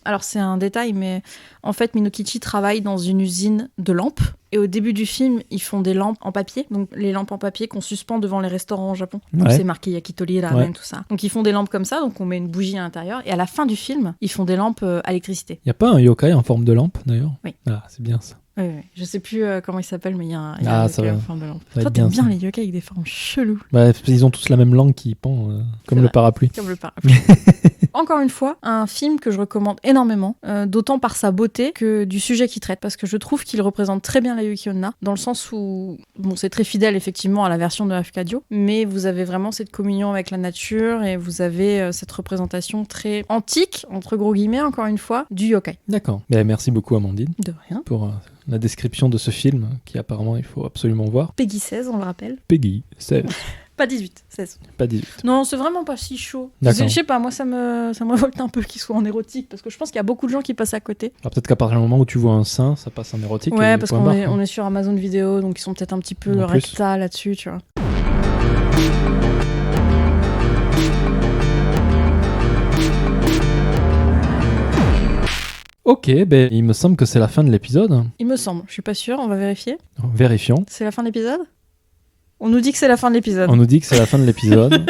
Alors c'est un détail, mais en fait Minokichi travaille dans une usine de lampes. Et au début du film, ils font des lampes en papier, donc les lampes en papier qu'on suspend devant les restaurants au Japon. Donc
Ouais.
c'est marqué yakitori, ramen, tout ça. Donc ils font des lampes comme ça, donc on met une bougie à l'intérieur. Et à la fin du film, ils font des lampes à électricité.
Y a pas un yokai en forme de lampe d'ailleurs?
Oui.
Ah, c'est bien ça.
Oui. Je sais plus comment il s'appelle, mais il y a un
Ah,
yokai
ça va.
en forme de lampe.
Ça va
Toi,
être
t'aimes
bien,
bien
ça.
les yokai avec des formes cheloues,
Bah, ils ont tous la même langue qui pend, comme le
vrai.
parapluie.
comme le parapluie. Encore une fois, un film que je recommande énormément, d'autant par sa beauté que du sujet qu'il traite, parce que je trouve qu'il représente très bien la Yuki Onna, dans le sens où, bon, c'est très fidèle effectivement à la version de Afkadio, mais vous avez vraiment cette communion avec la nature et vous avez cette représentation très antique, entre gros guillemets, encore une fois, du yokai.
D'accord. Bah, merci beaucoup Amandine
De rien.
pour la description de ce film qui apparemment il faut absolument voir.
Peggy 16, on le rappelle.
Peggy 16,
Pas 18, 16.
pas 18.
Non, c'est vraiment pas si chaud.
D'accord.
Je sais pas, moi ça me révolte un peu qu'il soit en érotique, parce que je pense qu'il y a beaucoup de gens qui passent à côté.
Alors peut-être qu'à partir du moment où tu vois un sein, ça passe en érotique.
Ouais,
et
parce
point
qu'on
barre,
est,
quoi.
on est sur Amazon Vidéo, donc ils sont peut-être un petit peu
En plus.
recta là-dessus, tu vois.
Ok, ben il me semble que c'est la fin de l'épisode.
Il me semble, je suis pas sûre, on va vérifier.
Vérifions.
C'est la fin de l'épisode ? On nous dit que c'est la fin de l'épisode.
On nous dit que c'est la fin de l'épisode.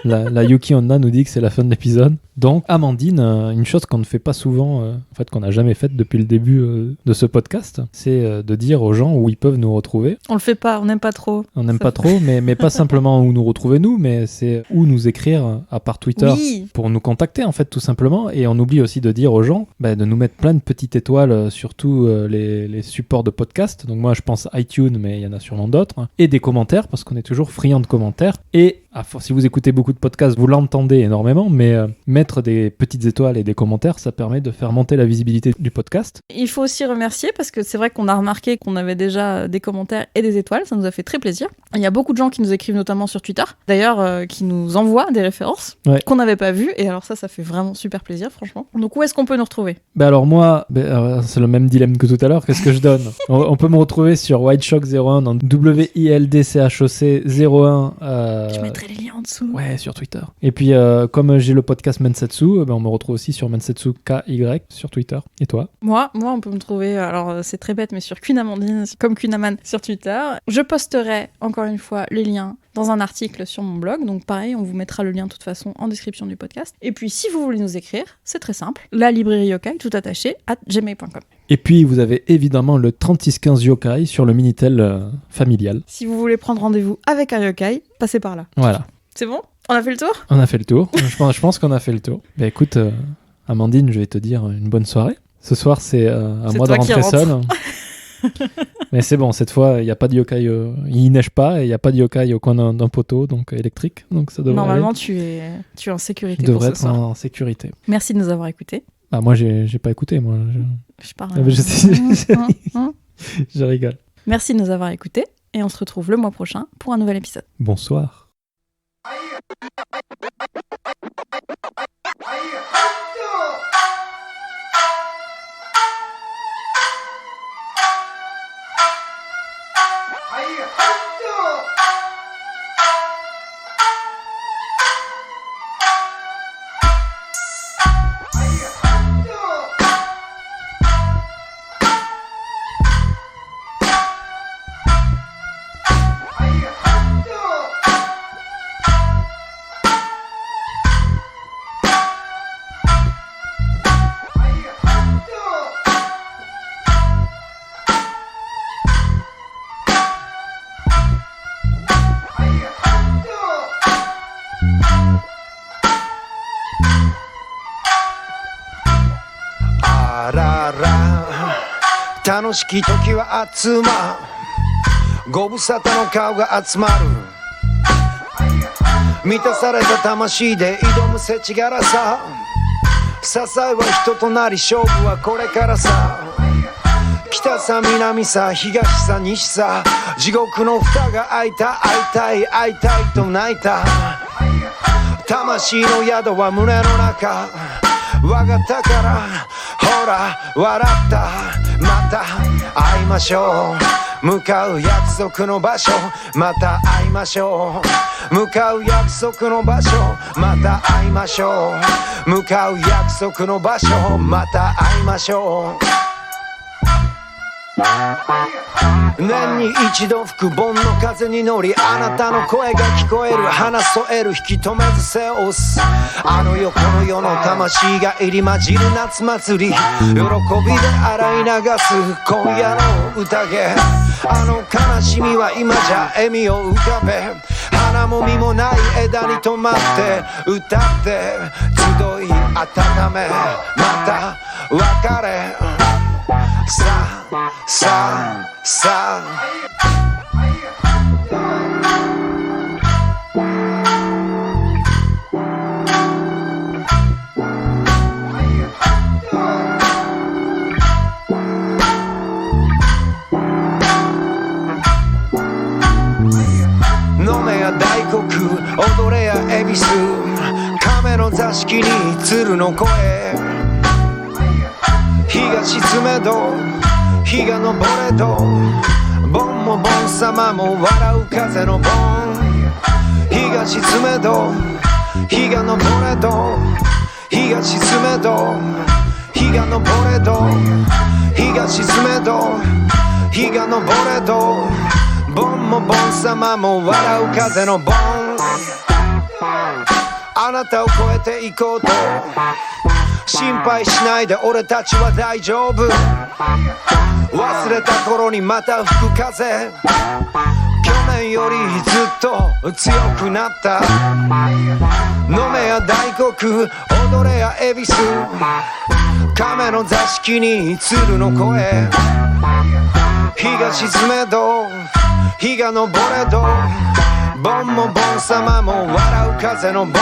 La Yuki Onna nous dit que c'est la fin de l'épisode. Donc, Amandine, une chose qu'on ne fait pas souvent, en fait qu'on n'a jamais faite depuis le début de ce podcast, c'est de dire aux gens où ils peuvent nous retrouver.
On le fait pas, on n'aime pas trop.
On n'aime
Ça
pas
fait-
trop, mais pas simplement où nous retrouver nous, mais c'est où nous écrire à part Twitter.
Oui,
Pour nous contacter en fait tout simplement, et on oublie aussi de dire aux gens de nous mettre plein de petites étoiles sur tous les supports de podcast. Donc moi je pense iTunes, mais il y en a sûrement d'autres, et des commentaires parce qu'on est toujours friand de commentaires. Et si vous écoutez beaucoup de podcasts, vous l'entendez énormément, mais mettre des petites étoiles et des commentaires, ça permet de faire monter la visibilité du podcast.
il faut aussi remercier parce que c'est vrai qu'on a remarqué qu'on avait déjà des commentaires et des étoiles, ça nous a fait très plaisir. Il y a beaucoup de gens qui nous écrivent notamment sur Twitter, d'ailleurs qui nous envoient des références qu'on n'avait pas vues, et alors ça fait vraiment super plaisir franchement. Donc où est-ce qu'on peut nous retrouver ?
Alors moi, c'est le même dilemme que tout à l'heure, qu'est-ce que je donne? On peut me retrouver sur Wildshock 01 en WILDCHOC 01.
Je mettrai mettrai les liens en dessous.
Ouais, sur Twitter. Et puis, comme j'ai le podcast Mensetsu, on me retrouve aussi sur Mensetsu KY sur Twitter. Et toi ?
Moi, on peut me trouver, alors c'est très bête, mais sur Queen Amandine, comme Queen Aman sur Twitter. Je posterai, encore une fois, les liens dans un article sur mon blog. Donc pareil, on vous mettra le lien de toute façon en description du podcast. Et puis, si vous voulez nous écrire, c'est très simple. La librairie yokai, tout attaché, @gmail.com.
Et puis, vous avez évidemment le 3615 Yokai sur le Minitel familial.
Si vous voulez prendre rendez-vous avec un yokai, passez par là.
Voilà.
C'est bon ? On a fait le tour ?
On a fait le tour. Je pense qu'on a fait le tour. Bah écoute, Amandine, je vais te dire une bonne soirée. Ce soir, c'est à moi de rentrer seul. Mais c'est bon, cette fois, il n'y a pas de yokai. Il neige pas et il n'y a pas de yokai au coin d'un poteau donc électrique. Donc ça devrait
Normalement,
aller.
tu es en sécurité.
Je devrais
pour ce
être
soir.
en sécurité.
Merci de nous avoir écoutés.
Ah, moi, j'ai pas écouté. Moi,
Je parle.
je rigole.
Merci de nous avoir écoutés et on se retrouve le mois prochain pour un nouvel épisode.
Bonsoir.
楽しき時は集まご無沙汰の顔が集まる満たされた魂で挑む世知辛さ支えは人となり勝負はこれからさ北さ南さ東さ西さ地獄の蓋が開いた会いたいと泣いた魂の宿は胸の中我が宝ほら笑ったまた会いましょう向かう約束の場所また会いましょう向かう約束の場所また会いましょう向かう約束の場所また会いましょう年に一度吹く盆の風に乗りあなたの声が聞こえる花添える引き止めず背負すあの世この世の魂が入り混じる夏祭り喜びで洗い流す今夜の宴あの悲しみは今じゃ笑みを浮かべ花も実もない枝に止まって歌って集い温めまた別れさあ飲めや大黒踊れや恵比寿亀の座敷に鶴の声日が沈めど日が昇れど盆も盆様も笑う風の盆日が沈めど日が昇れど日が沈めど日が昇れど日が沈めど日が昇れど盆も盆様も笑う風の盆あなたを超えていこうと心配しないで俺たちは大丈夫忘れた頃にまた吹く風去年よりずっと強くなった飲めや大黒踊れや恵比寿亀の座敷に鶴の声日が沈めど日が昇れど盆も盆様も笑う風の盆